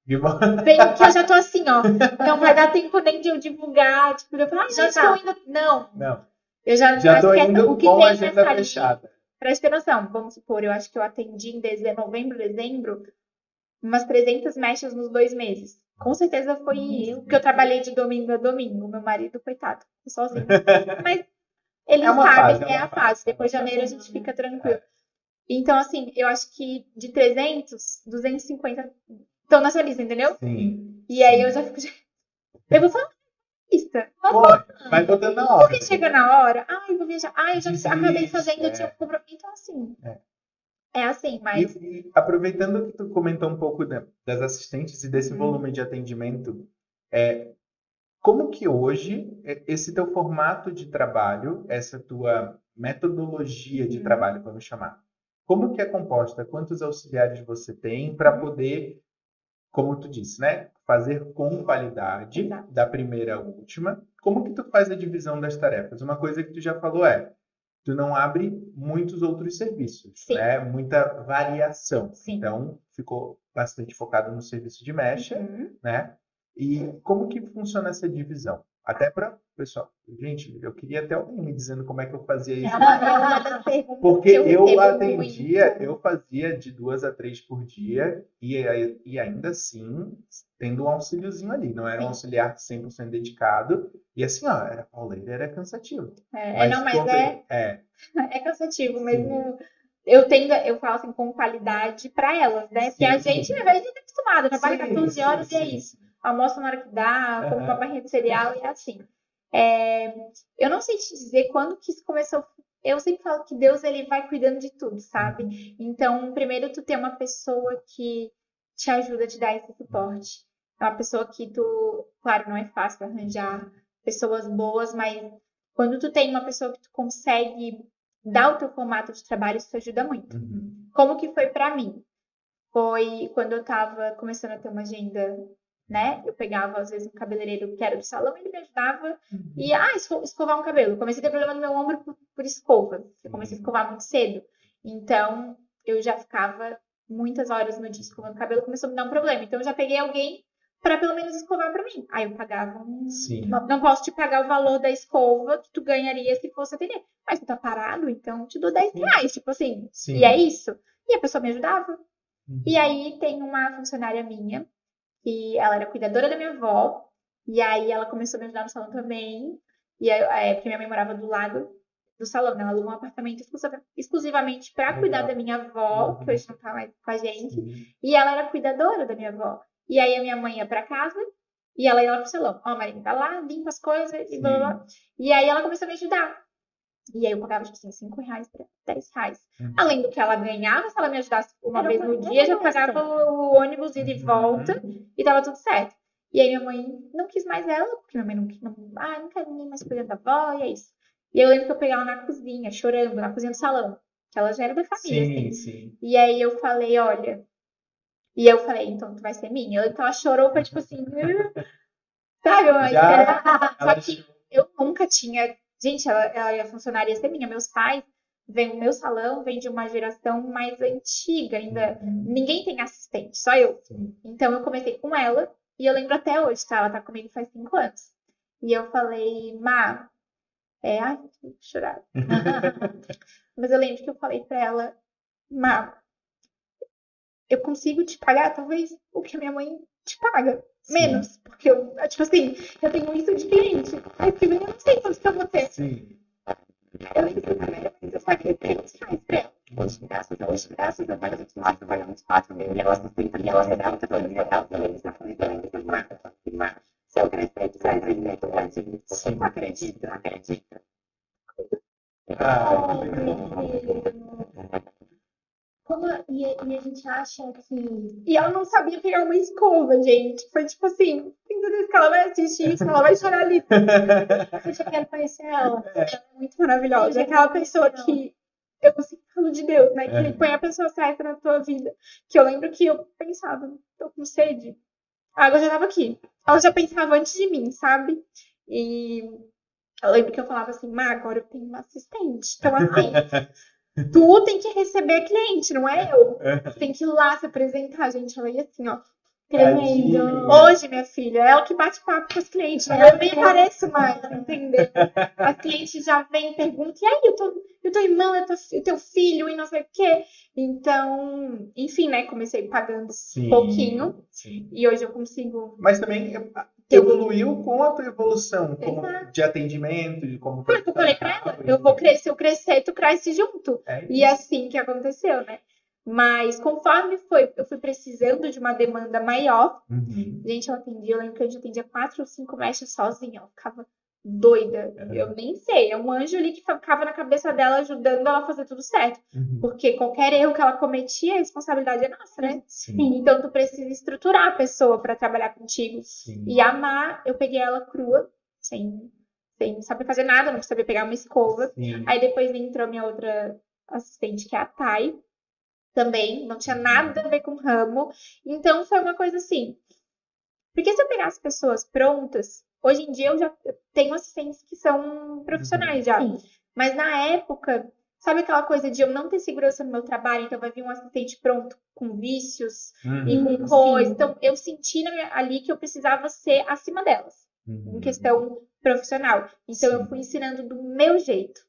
Bem que eu já tô assim, ó. Não vai dar tempo nem de eu divulgar. Tipo, eu falo, já estou indo. Não. Eu já tô indo o que com tem a agenda nessa fechada. Pra gente ter noção, vamos supor, eu acho que eu atendi em novembro, dezembro, umas 300 mechas nos 2 meses. Com certeza foi o que eu trabalhei de domingo a domingo. Meu marido, coitado, sozinho. Mas ele sabe, é a fase. Depois de janeiro a gente fica tranquilo. Então, assim, eu acho que de 300, 250 estão nessa lista, entendeu? Sim. E aí eu já fico... Eu vou falar lista. Vai botando na hora. Porque chega na hora, eu vou viajar. Eu já acabei fazendo, eu tinha um compromisso. Então, assim... É assim, mas... E aproveitando que tu comentou um pouco das assistentes e desse volume de atendimento, como que hoje esse teu formato de trabalho, essa tua metodologia de trabalho, vamos chamar, como que é composta? Quantos auxiliares você tem para poder, como tu disse, né, fazer com qualidade, da primeira à última? Como que tu faz a divisão das tarefas? Uma coisa que tu já falou tu não abre muitos outros serviços, né? Muita variação. Sim. Então, ficou bastante focado no serviço de mecha, né? E como que funciona essa divisão? Até para pessoal. Gente, eu queria até alguém me dizendo como é que eu fazia isso. É uma das perguntas Porque que eu eu recebo atendia, muito. eu fazia de 2 a 3 por dia e ainda assim tendo um auxíliozinho ali. Não era um Sim. auxiliar 100% dedicado. E assim, ó, era pauleira, era cansativo. Não, mas É, é cansativo sim, mesmo. Eu falo assim com qualidade para elas, né? Porque a sim, gente, na verdade, é acostumado, trabalha 14 horas e é sim. isso. Almoça na hora que dá, come uma Aham. barrinha de cereal e é assim. Eu não sei te dizer quando que isso começou. Eu sempre falo que Deus ele vai cuidando de tudo, sabe? Então, primeiro tu ter uma pessoa que te ajuda a te dar esse suporte. É uma pessoa que claro, não é fácil arranjar pessoas boas, mas quando tu tem uma pessoa que tu consegue dar o teu formato de trabalho, isso ajuda muito. Como que foi pra mim? Foi quando eu tava começando a ter uma agenda, né? Eu pegava, às vezes, um cabeleireiro que era do salão, ele me ajudava e, escovar um cabelo. Eu comecei a ter problema no meu ombro por escova. Eu comecei a escovar muito cedo. Então, eu já ficava muitas horas no dia escovando o cabelo, começou a me dar um problema. Então, eu já peguei alguém para pelo menos escovar para mim. Aí eu pagava Sim. Não posso te pagar o valor da escova que tu ganharia se fosse atender. Mas tu tá parado, então eu te dou 10 reais, tipo assim. Sim. E é isso. E a pessoa me ajudava. E aí tem uma funcionária minha, que ela era cuidadora da minha avó, e aí ela começou a me ajudar no salão também. E aí, porque minha mãe morava do lado do salão, né? Ela alugou um apartamento exclusivamente para cuidar da minha avó, que hoje não tá mais com a gente. E ela era cuidadora da minha avó. E aí a minha mãe ia para casa e ela ia lá pro salão. Ó, Marina, vai lá, limpa as coisas e blá blá blá. E aí ela começou a me ajudar. E aí eu pagava, tipo assim, 5 reais para 10 reais. Além do que ela ganhava, se ela me ajudasse uma vez no dia, já pagava o ônibus ida e volta e tava tudo certo. E aí minha mãe não quis mais ela, porque minha mãe não quero ninguém mais cuidando da avó, e é isso. E eu lembro que eu pegava na cozinha, chorando, na cozinha do salão, que ela já era da família, assim. Sim. E aí eu falei, olha... E eu falei, então tu vai ser minha. Então ela chorou, foi tipo assim... Sabe, uma esperança. Só que eu nunca tinha... Gente, ela ia funcionaria ser minha. Meus pais, o meu salão vem de uma geração mais antiga ainda. Ninguém tem assistente, só eu. Então eu comecei com ela e eu lembro até hoje, tá? Ela tá comigo faz 5 anos. E eu falei, Má, ai, vou chorar. Mas eu lembro que eu falei pra ela, Má, eu consigo te pagar talvez o que a minha mãe te paga. Menos, porque eu, tipo assim, eu tenho isso de cliente. Aí que eu não sei quanto que eu vou ter. Eu lembro que a primeira vez eu paguei 3 reais pra ela. Hoje, graças a Deus, nós trabalhamos 4 mil e ela sustenta e ela resolve todo dia. Ela também está fazendo se eu crescer de 3 meses, você não acredita, não acredita. E a gente acha que. E ela não sabia pegar uma escova, gente. Foi tipo assim: tem certeza que ela vai assistir isso, ela vai chorar ali. Eu já quero conhecer ela. Ela é muito maravilhosa. É aquela pessoa que. Eu sempre falo de Deus, né? Que ele põe a pessoa certa na tua vida. Que eu lembro que eu pensava: tô com sede. A água já tava aqui. Ela já pensava antes de mim, sabe? E eu lembro que eu falava assim: Má, agora eu tenho uma assistente. Então, assim. Tu tem que receber cliente, não é eu. Tu tem que ir lá se apresentar, gente. Ela ia assim, ó. Tremendo. Hoje, minha filha, é ela que bate papo com os clientes. Né? Eu nem apareço mais, entendeu? As clientes já vêm e perguntam: e aí, o teu irmão, o teu filho, e não sei o quê. Então, enfim, né? Comecei pagando pouquinho. E hoje eu consigo. Mas também evoluiu com a tua evolução de atendimento, de como foi. Eu falei pra ela, eu vou crescer, se eu crescer, tu cresce junto. E assim que aconteceu, né? Mas conforme eu fui precisando de uma demanda maior, gente, eu lembro que eu atendia 4 ou 5 mechas sozinha, eu ficava doida. Eu nem sei, é um anjo ali que ficava na cabeça dela ajudando ela a fazer tudo certo. Porque qualquer erro que ela cometia, a responsabilidade é nossa, né? Então tu precisa estruturar a pessoa para trabalhar contigo. E a Má, eu peguei ela crua, sem saber fazer nada, não sabia pegar uma escova. Aí depois entrou minha outra assistente, que é a Thay. Também, não tinha nada a ver com o ramo. Então foi uma coisa assim. Porque se eu pegasse pessoas prontas, hoje em dia eu já tenho assistentes que são profissionais já. Mas na época, sabe aquela coisa de eu não ter segurança no meu trabalho, então vai vir um assistente pronto com vícios e com coisa. Então eu senti ali que eu precisava ser acima delas. em questão profissional. Então, eu fui ensinando do meu jeito.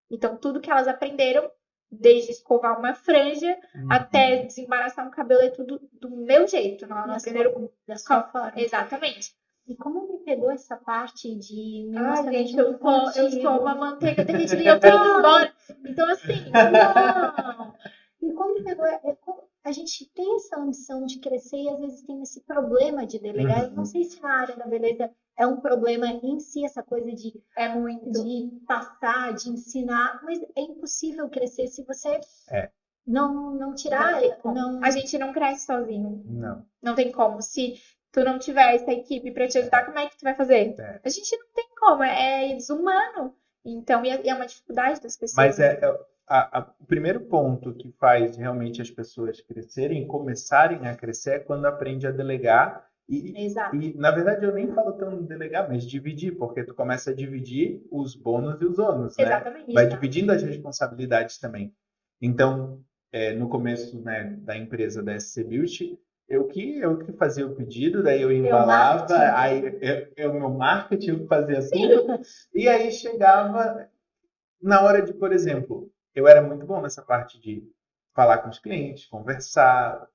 Então, tudo que elas aprenderam, desde escovar uma franja até desembaraçar um cabelo, é tudo do meu jeito. Não elas aprenderam da sua forma. Exatamente. E como me pegou essa parte de me Ai, mostrar gente, junto eu contigo? sou uma manteiga derretida e eu tô indo embora. Então, assim, Não! E como pegou, a gente tem essa ambição de crescer e às vezes tem esse problema de delegar. Eu não sei se na área da beleza é um problema em si, essa coisa de passar, de ensinar, mas é impossível crescer se você não tirar. A gente não cresce sozinho. Não. Não tem como. Se tu não tiver essa equipe para te ajudar, como é que tu vai fazer? A gente não tem como, é desumano. Então, e é uma dificuldade das pessoas. Mas o primeiro ponto que faz realmente as pessoas crescerem, começarem a crescer, é quando aprende a delegar. E, na verdade, eu nem falo tão delegar, mas dividir, porque tu começa a dividir os bônus e os ônus, né? Exatamente. Vai dividindo as responsabilidades também. Então, no começo, né, da empresa da SC Beauty, eu que fazia o pedido, daí eu embalava, aí o meu marketing, eu que fazia tudo, e aí chegava na hora de, por exemplo, eu era muito bom nessa parte de falar com os clientes, conversar,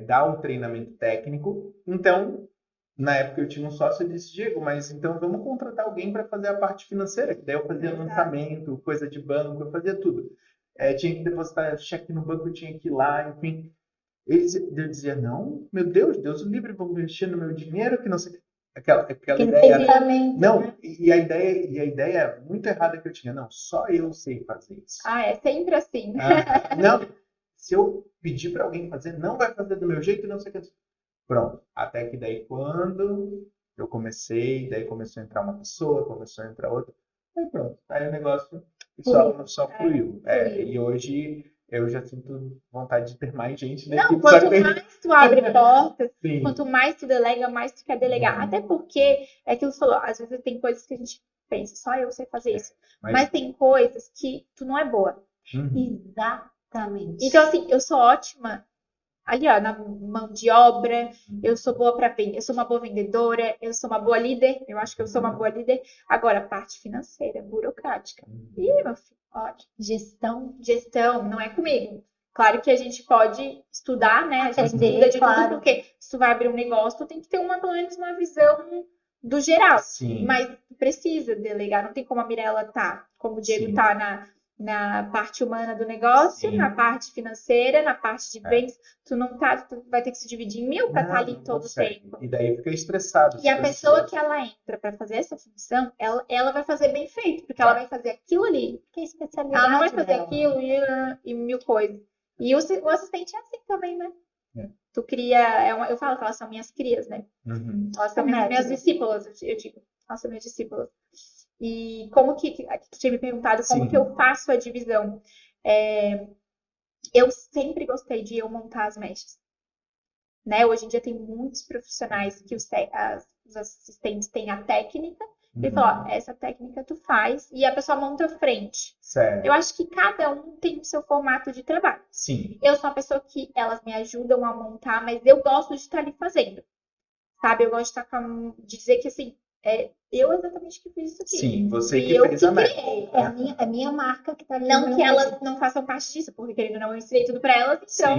dar o treinamento técnico. Então, na época eu tinha um sócio e disse, Diego, mas então vamos contratar alguém para fazer a parte financeira, que daí eu fazia lançamento, coisa de banco, eu fazia tudo. Tinha que depositar cheque no banco, eu tinha que ir lá, enfim. Eu dizia, não, meu Deus o livre, vou mexer no meu dinheiro, que não sei. Aquela ideia. Não, e a ideia muito errada que eu tinha, não, só eu sei fazer isso. É sempre assim. Não, se eu pedir para alguém fazer, não vai fazer do meu jeito, não sei o que. Pronto, até que daí quando eu comecei, daí começou a entrar uma pessoa, começou a entrar outra, aí pronto, aí o negócio só fluiu. E hoje eu já sinto vontade de ter mais gente, né? Não, quanto mais tu abre portas, quanto mais tu delega, mais tu quer delegar. Até porque, é aquilo que tu falou, às vezes tem coisas que a gente pensa, só eu sei fazer isso. Mas tem coisas que tu não é boa. Exatamente. Então, assim, eu sou ótima ali, ó, na mão de obra, eu sou boa para vender, eu sou uma boa vendedora, eu sou uma boa líder, eu acho que eu sou uma boa líder. Agora, a parte financeira, burocrática. Ih, meu filho, olha, gestão, não é comigo. Claro que a gente pode estudar, né? A gente estuda de tudo, porque se tu vai abrir um negócio, tu tem que ter pelo menos uma visão do geral. Sim. Mas tu precisa delegar, não tem como a Mirella tá, como o Diego tá na parte humana do negócio, na parte financeira, na parte de vendas, tu vai ter que se dividir em 1000 para estar ali todo o tempo. E daí fica estressado. E a pessoa que ela entra para fazer essa função, ela vai fazer bem feito, porque ela vai fazer aquilo ali. Que especialidade. Ela não vai fazer aquilo e 1000 coisas. E o assistente é assim também, né? Tu cria, eu falo que elas são minhas crias, né? Elas são minhas discípulas, eu digo. Elas são minhas discípulas. E como que tu tinha me perguntado como que eu faço a divisão? Eu sempre gostei de eu montar as mechas. Né? Hoje em dia tem muitos profissionais que os assistentes têm a técnica e falam, essa técnica tu faz e a pessoa monta a frente. Certo. Eu acho que cada um tem o seu formato de trabalho. Sim. Eu sou uma pessoa que elas me ajudam a montar, mas eu gosto de estar ali fazendo. Sabe? Eu gosto de estar de dizer que assim, eu exatamente que fiz isso aqui. Sim, você que fez a mecha. É a minha marca que tá ali. Não que elas não façam parte disso, porque querendo ou não, eu ensinei tudo para elas, então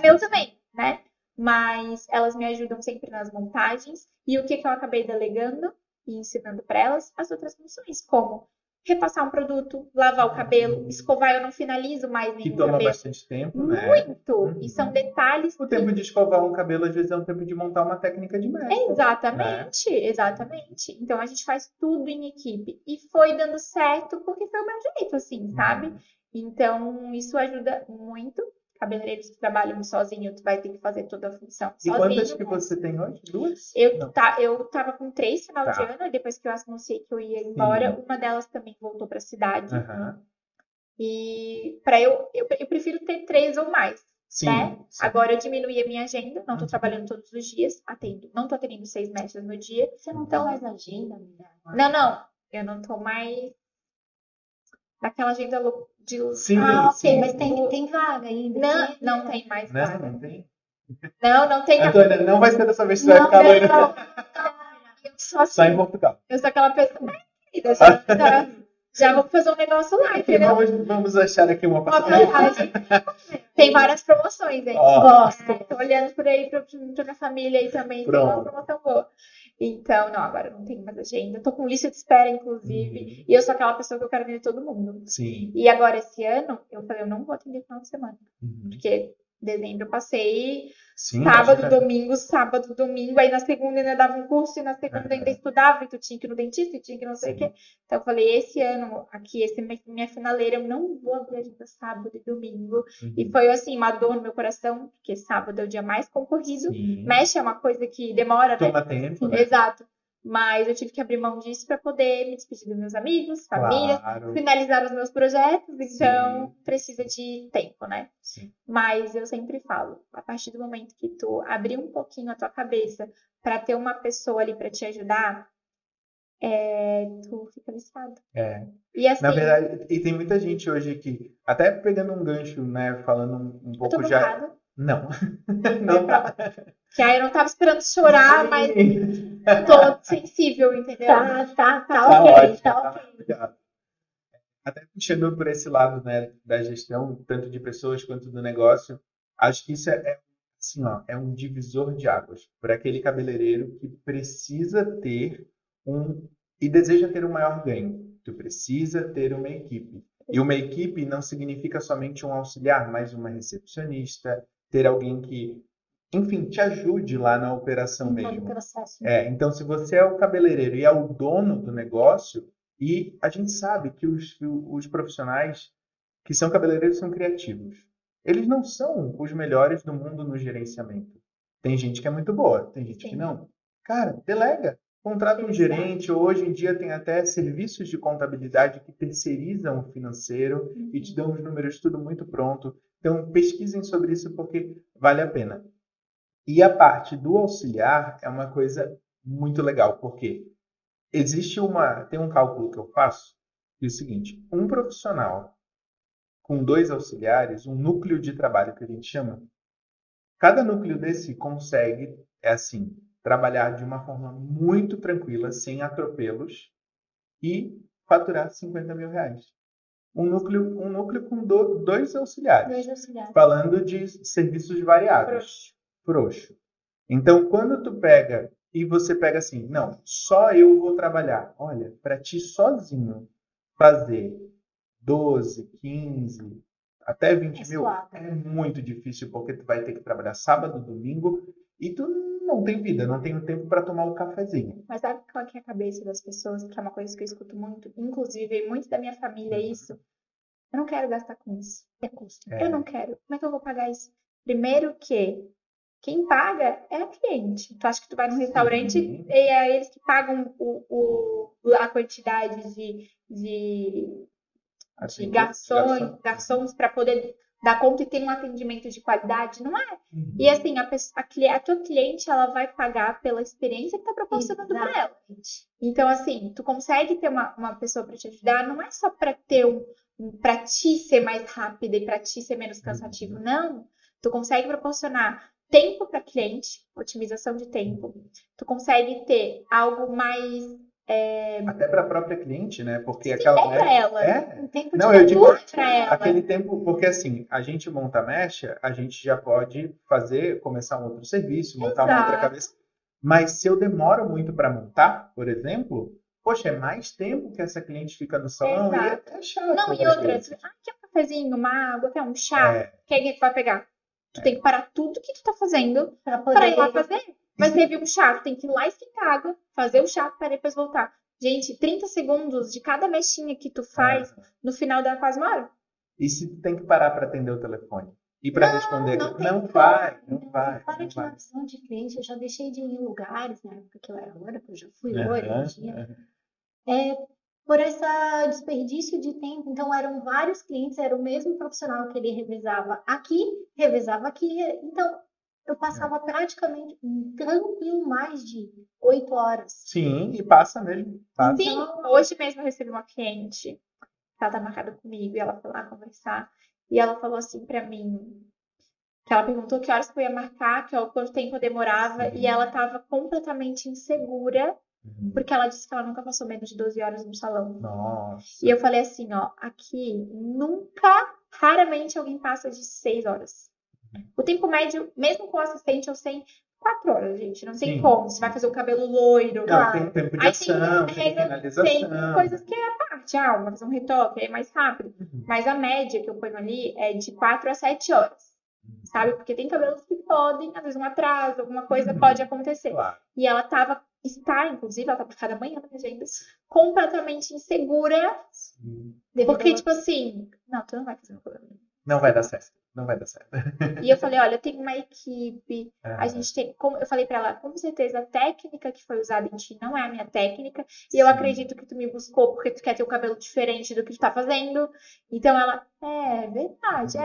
meu também, né? Mas elas me ajudam sempre nas montagens. E o que eu acabei delegando e ensinando para elas? As outras funções, como repassar um produto, lavar o cabelo, escovar, eu não finalizo mais nenhum cabelo. Que toma bastante tempo, né? Muito! E são detalhes. O tempo de escovar um cabelo, às vezes, é um tempo de montar uma técnica de mecha. Exatamente. Então, a gente faz tudo em equipe. E foi dando certo porque foi o meu jeito, assim, sabe? Então, isso ajuda muito. Cabeleireiros que trabalham sozinho, tu vai ter que fazer toda a função sozinho. E quantas que você tem hoje? 2? Eu tava com 3 final de ano, e depois que eu anunciei que eu ia embora, uma delas também voltou pra cidade. E eu prefiro ter 3 ou mais. Né? Agora eu diminuí a minha agenda, não tô trabalhando todos os dias, não tô atendendo 6 mechas no dia. Você não tá mais na agenda, amiga? Não, eu não tô mais naquela agenda de... ok, mas tem vaga ainda? Não tem mais vaga. Não tem? Não tem. Antônia, não vai ser dessa vez que você vai ficar loira. Eu sou assim. Só em Portugal. Eu sou aquela pessoa. Já vou fazer um negócio lá, entendeu? Vamos achar aqui uma Uma passagem. viagem. Tem várias promoções, hein? Gosto. Tô olhando por aí pra minha família aí também. Tem uma promoção boa. Então, não, agora não tenho mais agenda. Tô com lista de espera, inclusive. E eu sou aquela pessoa que eu quero atender todo mundo. Sim. E agora, esse ano, eu falei, eu não vou atender final de semana. Uhum. Porque dezembro eu passei Sim, sábado, domingo. Aí na segunda ainda dava um curso e na segunda ainda estudava. E tu tinha que ir no dentista e tinha que não sei o quê. Então eu falei, esse ano aqui, minha finaleira, eu não vou abrir agenda sábado e domingo. E foi assim, uma dor no meu coração, porque sábado é o dia mais concorrido. Sim. Mexe é uma coisa que demora, né? Toma tempo, né? Exato. Mas eu tive que abrir mão disso para poder me despedir dos meus amigos, família, finalizar os meus projetos, então precisa de tempo, né? Sim. Mas eu sempre falo, a partir do momento que tu abrir um pouquinho a tua cabeça para ter uma pessoa ali para te ajudar, tu fica viciado. E assim, na verdade, e tem muita gente hoje que, até pegando um gancho, né, falando um pouco já... Não. Não dá. Que aí eu não tava esperando chorar, mas tô sensível, entendeu? Tá ótimo, ok. Até puxando por esse lado, né, da gestão, tanto de pessoas quanto do negócio, acho que isso assim, ó, é um divisor de águas para aquele cabeleireiro que precisa ter e deseja ter um maior ganho. Tu precisa ter uma equipe. E uma equipe não significa somente um auxiliar, mas uma recepcionista, ter alguém que, enfim, te ajude lá na operação mesmo. Processo. Então, se você é o cabeleireiro e é o dono do negócio, e a gente sabe que os profissionais que são cabeleireiros são criativos. Eles não são os melhores do mundo no gerenciamento. Tem gente que é muito boa, tem gente que não. Cara, delega. Contrata um gerente. Hoje em dia tem até serviços de contabilidade que terceirizam o financeiro e te dão os números tudo muito pronto. Então, pesquisem sobre isso porque vale a pena. E a parte do auxiliar é uma coisa muito legal, porque tem um cálculo que eu faço, que é o seguinte, um profissional com 2 auxiliares, um núcleo de trabalho que a gente chama, cada núcleo desse consegue, trabalhar de uma forma muito tranquila, sem atropelos, e faturar 50 mil reais. Um núcleo com 2 auxiliares. Falando de serviços variáveis. Frouxo. Então, quando tu pega e você pega assim, não, só eu vou trabalhar. Olha, para ti sozinho fazer 12, 15, até 20 mil é muito difícil, porque tu vai ter que trabalhar sábado, domingo, e tu não tem vida, não tem tempo para tomar um cafezinho. Mas sabe qual que é a cabeça das pessoas, que é uma coisa que eu escuto muito, inclusive muito da minha família é isso? Eu não quero gastar com isso. É custo. Eu não quero. Como é que eu vou pagar isso? Primeiro que quem paga é a cliente. Tu acha que tu vai num restaurante e é eles que pagam a quantidade de garçons para poder dar conta e ter um atendimento de qualidade? Não é. E assim, a tua cliente, ela vai pagar pela experiência que tá proporcionando para ela. Então, assim, tu consegue ter uma pessoa para te ajudar, não é só para ter para ti ser mais rápida e para ti ser menos cansativo, não. Tu consegue proporcionar tempo para cliente, otimização de tempo. Tu consegue ter algo mais até para a própria cliente, né? Porque para ela. Um tempo não, eu digo para ela. Aquele tempo, porque assim, a gente monta a mecha, a gente já pode começar um outro serviço, montar uma outra cabeça. Mas se eu demoro muito para montar, por exemplo, poxa, é mais tempo que essa cliente fica no salão e é chato. Não, e outra, quer um cafezinho, uma água, quer um chá? Quem é que vai pegar? Tu tem que parar tudo que tu tá fazendo para ir lá fazer. Vai servir um chá, tu tem que ir lá esquentar água, fazer o chá para depois voltar. Gente, 30 segundos de cada mexinha que tu faz, no final dá quase uma hora. E se tu tem que parar para atender o telefone? E para responder? Não vai. Para de uma visão de cliente. Eu já deixei de ir em lugares, na época que eu era hora, que eu já fui hoje em dia. Por esse desperdício de tempo. Então, eram vários clientes, era o mesmo profissional que ele revezava aqui. Então, eu passava praticamente tranquilo mais de 8 horas. Sim, e passa mesmo. Passa. Sim, hoje mesmo eu recebi uma cliente, ela tá marcada comigo, e ela foi lá conversar, e ela falou assim pra mim, que ela perguntou que horas que eu ia marcar, quanto tempo eu demorava, e ela tava completamente insegura Porque ela disse que ela nunca passou menos de 12 horas no salão. Nossa. E eu falei assim, ó, aqui raramente alguém passa de 6 horas. O tempo médio, mesmo com o assistente ou sem, 4 horas, gente. Não tem como. Você vai fazer o cabelo loiro. Não, tem tempo de ação, tem finalização. Tem coisas que é a parte. Vai fazer um retoque, é mais rápido. Mas a média que eu ponho ali é de 4 a 7 horas. Sabe? Porque tem cabelos que podem, às vezes um atraso, alguma coisa pode acontecer. Claro. E ela inclusive, ela tá cada manhã na minha agenda, completamente insegura. Porque, tipo assim, não, tu não vai fazer meu cabelo. Não vai dar certo. Não vai dar certo. E eu falei, olha, eu tenho uma equipe, a gente tem, eu falei pra ela, com certeza a técnica que foi usada em ti não é a minha técnica, e eu acredito que tu me buscou porque tu quer ter o cabelo diferente do que tu tá fazendo. Então ela, verdade,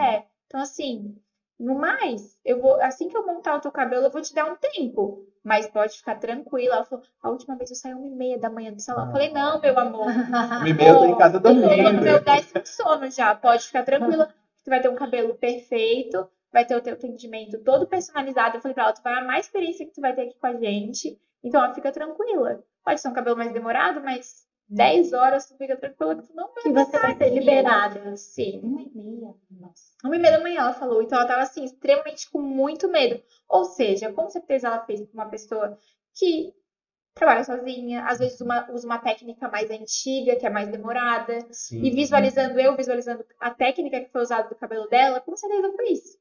Então assim, no mais, assim que eu montar o teu cabelo, eu vou te dar um tempo, mas pode ficar tranquila. Ela falou, a última vez eu saí 1h30 da manhã do salão. Eu falei, não, meu amor. 1h30 eu tô em casa dormindo. Eu tô no meu 10º sono já, pode ficar tranquila. Tu vai ter um cabelo perfeito, vai ter o teu atendimento todo personalizado. Eu falei pra ela, tu vai amar a experiência que tu vai ter aqui com a gente. Então, ela fica tranquila. Pode ser um cabelo mais demorado, mas 10 horas tu fica tranquila que tu não vai. Que você vai ser liberada. Sim. 1h30. Nossa. 1h30 da manhã ela falou. Então, ela tava assim, extremamente com muito medo. Ou seja, com certeza ela fez com uma pessoa que trabalha sozinha, às vezes usa uma técnica mais antiga, que é mais demorada. Sim. E visualizando a técnica que foi usada do cabelo dela, com certeza foi isso.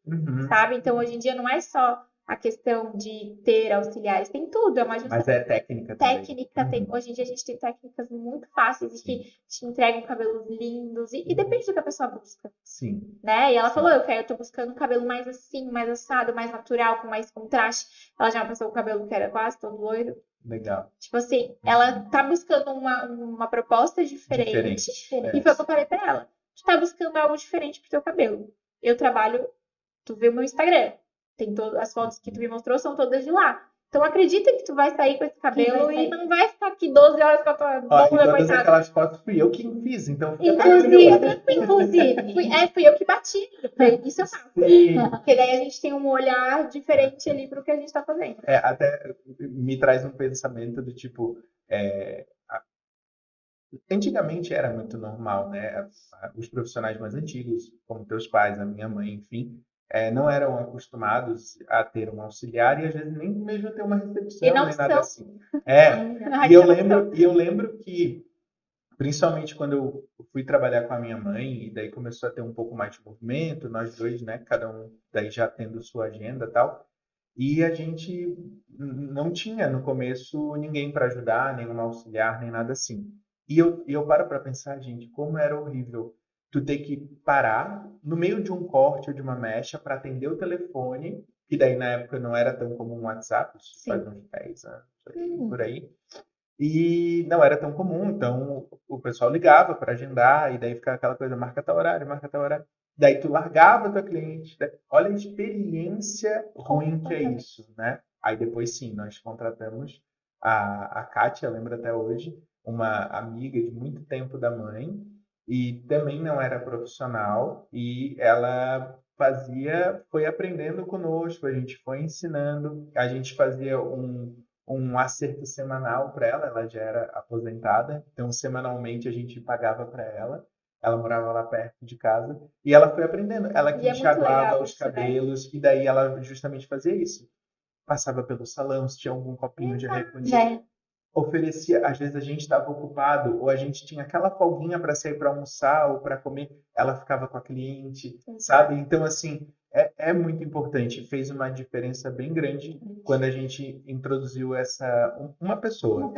Sabe? Então, hoje em dia, não é só a questão de ter auxiliares, tem tudo. É uma Mas é técnica também. Hoje em dia, a gente tem técnicas muito fáceis e que te entregam cabelos lindos. E depende do que a pessoa busca. Sim. Né? E ela falou, eu tô buscando um cabelo mais assim, mais assado, mais natural, com mais contraste. Ela já passou o cabelo que era quase todo loiro. Legal. Tipo assim, ela tá buscando uma proposta diferente. E foi o que eu falei pra ela. Tu tá buscando algo diferente pro teu cabelo. Eu trabalho, tu vê o meu Instagram. Tem as fotos que tu me mostrou são todas de lá. Então acredita que tu vai sair com esse cabelo e não vai ficar aqui 12 horas com a tua bunda, todas aquelas fotos fui eu que fiz, então inclusive, fui eu que bati. Isso eu faço. Porque daí a gente tem um olhar diferente ali pro que a gente tá fazendo. Até me traz um pensamento do tipo, antigamente era muito normal, né? Os profissionais mais antigos, como teus pais, a minha mãe, enfim, não eram acostumados a ter um auxiliar e às vezes nem mesmo ter uma recepção, nem nada assim. E eu lembro que, principalmente quando eu fui trabalhar com a minha mãe, e daí começou a ter um pouco mais de movimento, nós dois, né? Cada um daí já tendo sua agenda e tal. E a gente não tinha no começo ninguém para ajudar, nenhum auxiliar, nem nada assim. E eu paro para pensar, gente, como era horrível tu ter que parar no meio de um corte ou de uma mecha para atender o telefone, que daí na época não era tão comum o WhatsApp, isso faz uns 10 anos, por aí. E não era tão comum, então o pessoal ligava para agendar, e daí ficava aquela coisa, marca tal horário. Daí tu largava tua cliente, olha a experiência ruim que é isso, né? Aí depois sim, nós contratamos a Kátia, eu lembro até hoje, uma amiga de muito tempo da mãe, e também não era profissional, e ela foi aprendendo conosco, a gente foi ensinando, a gente fazia um acerto semanal para ela já era aposentada, então semanalmente a gente pagava para ela. Ela morava lá perto de casa e ela foi aprendendo. Ela que enxaguava os cabelos, né? E daí ela justamente fazia isso. Passava pelo salão, se tinha algum copinho de recolher. Oferecia, às vezes a gente estava ocupado ou a gente tinha aquela folguinha para sair para almoçar ou para comer, ela ficava com a cliente, sabe? Então, assim, é muito importante. Fez uma diferença bem grande quando a gente introduziu uma pessoa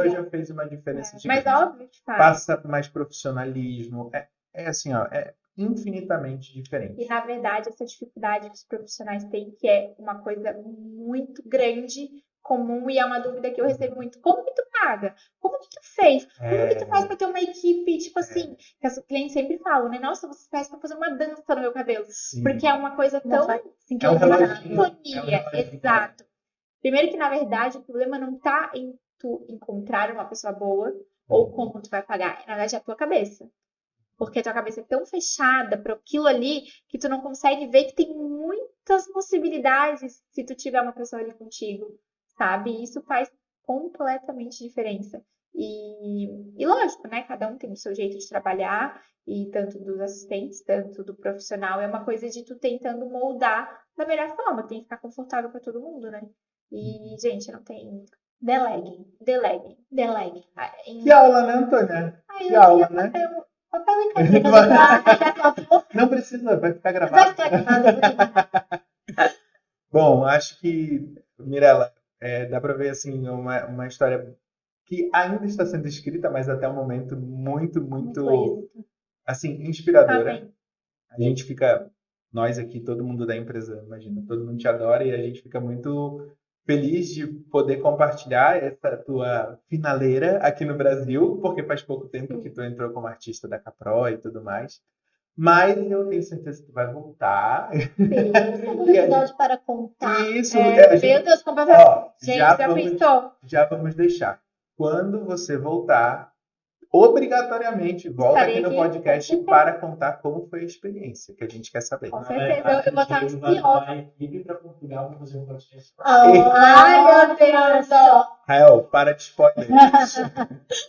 já fez uma diferença gigante. Mas óbvio que faz. Passa mais profissionalismo. Assim, ó, é infinitamente diferente. E, na verdade, essa dificuldade que os profissionais têm, que é uma coisa muito grande, comum, e é uma dúvida que eu recebo muito. Como que tu paga? Como que tu fez? Como que tu faz pra ter uma equipe, tipo assim, que os clientes sempre falam, né? Nossa, vocês parecem que estão fazendo uma dança no meu cabelo. Sim. Porque é uma coisa tão... É um reloginho. Exato. Primeiro que, na verdade, o problema não tá em tu encontrar uma pessoa boa ou como tu vai pagar. Na verdade, é a tua cabeça. Porque a tua cabeça é tão fechada para aquilo ali que tu não consegue ver que tem muitas possibilidades se tu tiver uma pessoa ali contigo, sabe? E isso faz completamente diferença. E lógico, né? Cada um tem o seu jeito de trabalhar, e tanto dos assistentes, tanto do profissional, é uma coisa de tu tentando moldar da melhor forma, tem que ficar confortável para todo mundo, né? E, gente, não tem. Delegue. Delegue. Que aula, né, Antônia? Que aula, né? Papel e caneta. Não precisa, vai ficar Vai gravado. ficar gravado. Bom, acho que, Mirella, dá para ver assim uma história que ainda está sendo escrita, mas até o momento muito assim, inspiradora. Amém. A gente fica, nós aqui, todo mundo da empresa, imagina, todo mundo te adora e a gente fica muito feliz de poder compartilhar essa tua finaleira aqui no Brasil, porque faz pouco tempo que tu entrou como artista da Capro e tudo mais. Mas eu tenho certeza que tu vai voltar. Tem episódio para contar. Isso, Meu Deus, como gente, já pensou? já vamos deixar. Quando você voltar, obrigatoriamente volta aqui no podcast para contar como foi a experiência, que a gente quer saber. Com certeza, eu vou estar ansiosa. A equipe para Portugal para fazer um podcast. Ai, meu Deus! Rael, para de spoiler.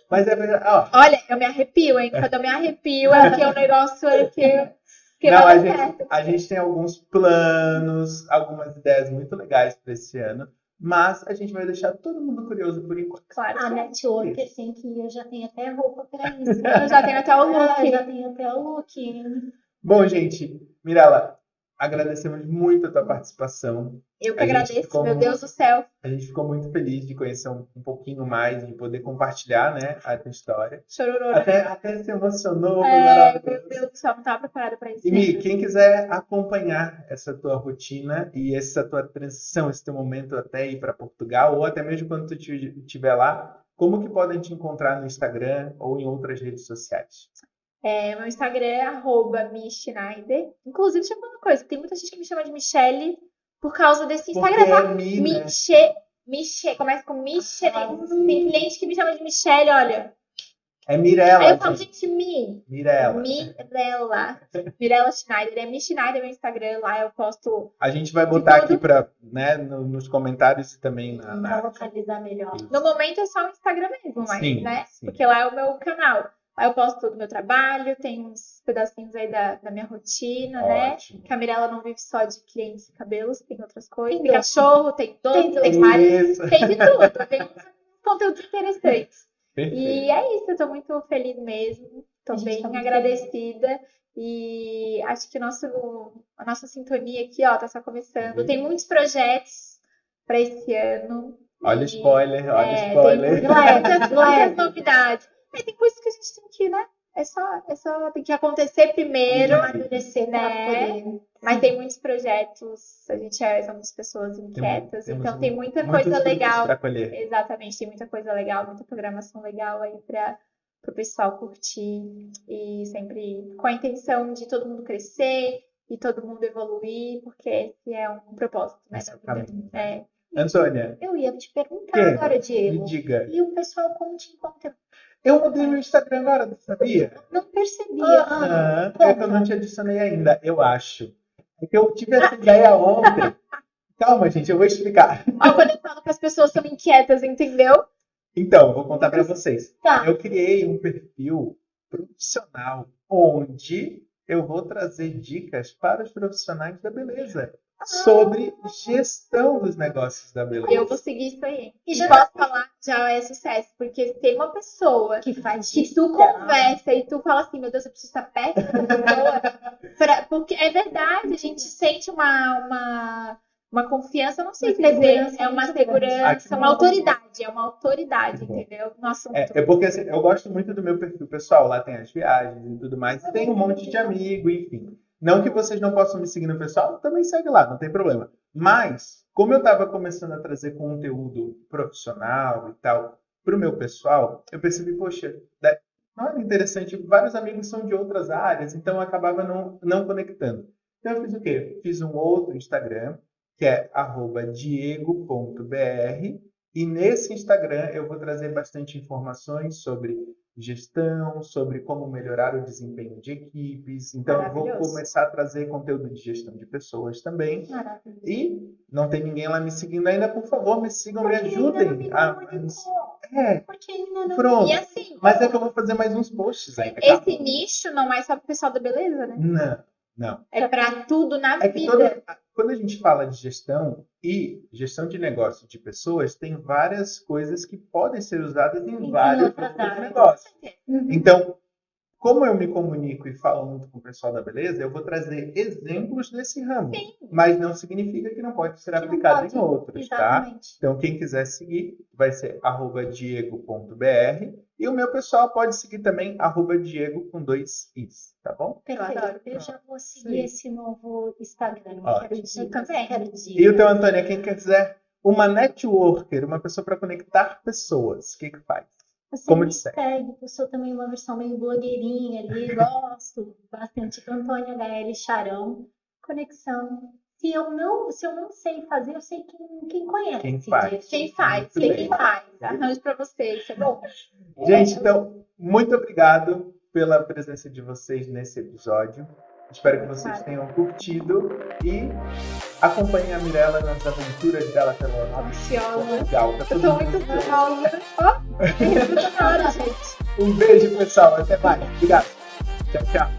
Mas é verdade. Ó. Olha, eu me arrepio, hein? Quando eu me arrepio, é que o negócio é que não, vai dar certo. A gente tem alguns planos, algumas ideias muito legais para esse ano. Mas a gente vai deixar todo mundo curioso por enquanto. Claro. A network, assim, que eu já tenho até roupa para isso. Eu já tenho até o look. Já tenho até o look. Bom, gente, Mirella, agradecemos muito a tua participação. Eu que agradeço, meu Deus do céu. A gente ficou muito feliz de conhecer um pouquinho mais, de poder compartilhar, né, a tua história. Chororô. Até se emocionou. Meu Deus do céu, não estava preparada para isso. E Mi, quem quiser acompanhar essa tua rotina e essa tua transição, esse teu momento até ir para Portugal, ou até mesmo quando tu estiver lá, como que podem te encontrar no Instagram ou em outras redes sociais? Meu Instagram é @mischneider. Inclusive, deixa eu falar uma coisa, tem muita gente que me chama de Michele por causa desse Instagram, tá? Michele, começa com Michele. Tem cliente que me chama de Michele, olha. É Mirella. Aí eu falo, gente, Mirella. Mirella Schneider. É Mi Schneider, meu Instagram. Lá eu posto. A gente vai botar aqui nos comentários e também Pra localizar melhor. No momento é só o Instagram mesmo, mas, sim, né? Sim. Porque lá é o meu canal. Aí eu posto tudo do meu trabalho, tem uns pedacinhos aí da minha rotina, Ótimo. né? Que a Mirella não vive só de clientes e cabelos, tem outras coisas. Tem cachorro, tem doce, tem de tudo. Tem conteúdos interessantes. Perfeito. E é isso, eu tô muito feliz mesmo. Tô bem agradecida. E acho que a nossa sintonia aqui, ó, tá só começando. Tem muitos projetos para esse ano. Olha o spoiler. Tem muitas novidades. Tem coisas que a gente tem que, né? É só tem que acontecer primeiro, né? Mas tem muitos projetos, a gente somos pessoas inquietas, então tem muita coisa legal. Exatamente, tem muita coisa legal, muita programação legal aí para o pessoal curtir e sempre com a intenção de todo mundo crescer e todo mundo evoluir, porque esse é um propósito, né? Antônia, eu ia te perguntar agora, Diego. Me diga. E o pessoal como te encontra? Eu mudei meu Instagram agora, você sabia? Não percebi. É que eu não te adicionei ainda, eu acho. É que eu tive essa ideia ontem. Calma, gente, eu vou explicar. Quando eu falo que as pessoas são inquietas, entendeu? Então, vou contar para vocês. Tá. Eu criei um perfil profissional onde eu vou trazer dicas para os profissionais da beleza sobre gestão dos negócios da beleza. Eu vou seguir isso aí. E já posso falar, já é sucesso, porque tem uma pessoa que faz que tu conversa e tu fala assim, meu Deus, eu preciso estar perto dessa pessoa. Porque é verdade, a gente sente uma confiança, não sei dizer, é uma segurança, uma autoridade, entendeu? No assunto. É porque assim, eu gosto muito do meu perfil pessoal, lá tem as viagens e tudo mais, tem um monte de amigo, enfim. Não que vocês não possam me seguir no pessoal, também segue lá, não tem problema. Mas, como eu estava começando a trazer conteúdo profissional e tal para o meu pessoal, eu percebi, poxa, não era interessante, vários amigos são de outras áreas, então eu acabava não conectando. Então eu fiz o quê? Fiz um outro Instagram, que é @diego.br, e nesse Instagram eu vou trazer bastante informações sobre gestão, sobre como melhorar o desempenho de equipes. Então, eu vou começar a trazer conteúdo de gestão de pessoas também. Maravilhoso. E não tem ninguém lá me seguindo ainda, por favor, me sigam, me ajudem. Porque ainda não. Pronto. E assim, Mas é que eu vou fazer mais uns posts ainda. esse nicho não é só pro pessoal da beleza, né? Não. É pra tudo na É que vida. quando a gente fala de gestão e gestão de negócio de pessoas, tem várias coisas que podem ser usadas em vários outros negócios. Então, como eu me comunico e falo muito com o pessoal da beleza, eu vou trazer exemplos desse ramo. Sim. Mas não significa que não pode ser aplicado em outros, exatamente. tá? Então, quem quiser seguir, vai ser @diego.br. E o meu pessoal pode seguir também, @Diego com 2 Is, tá bom? Perfeito. Eu já vou seguir esse novo Instagram. Ótimo. Quero dicas. E o teu, Antônia, quem quiser uma networker, uma pessoa para conectar pessoas, o que faz? Você Como me disser. segue, eu sou também uma versão meio blogueirinha ali, gosto bastante do Antônia HL Charão. Conexão. Se eu não sei fazer, eu sei quem conhece. Quem faz. Quem faz, Muito bem. quem faz. Arranjo pra vocês, tá bom? Gente, então, muito obrigado pela presença de vocês nesse episódio. Espero que vocês tenham curtido e acompanhem a Mirella nas aventuras dela pela Ansiosa. Legal, tá Eu tudo tô muito ansiosa. Ó, gente. Um beijo, pessoal. Até mais. Obrigado. Tchau, tchau.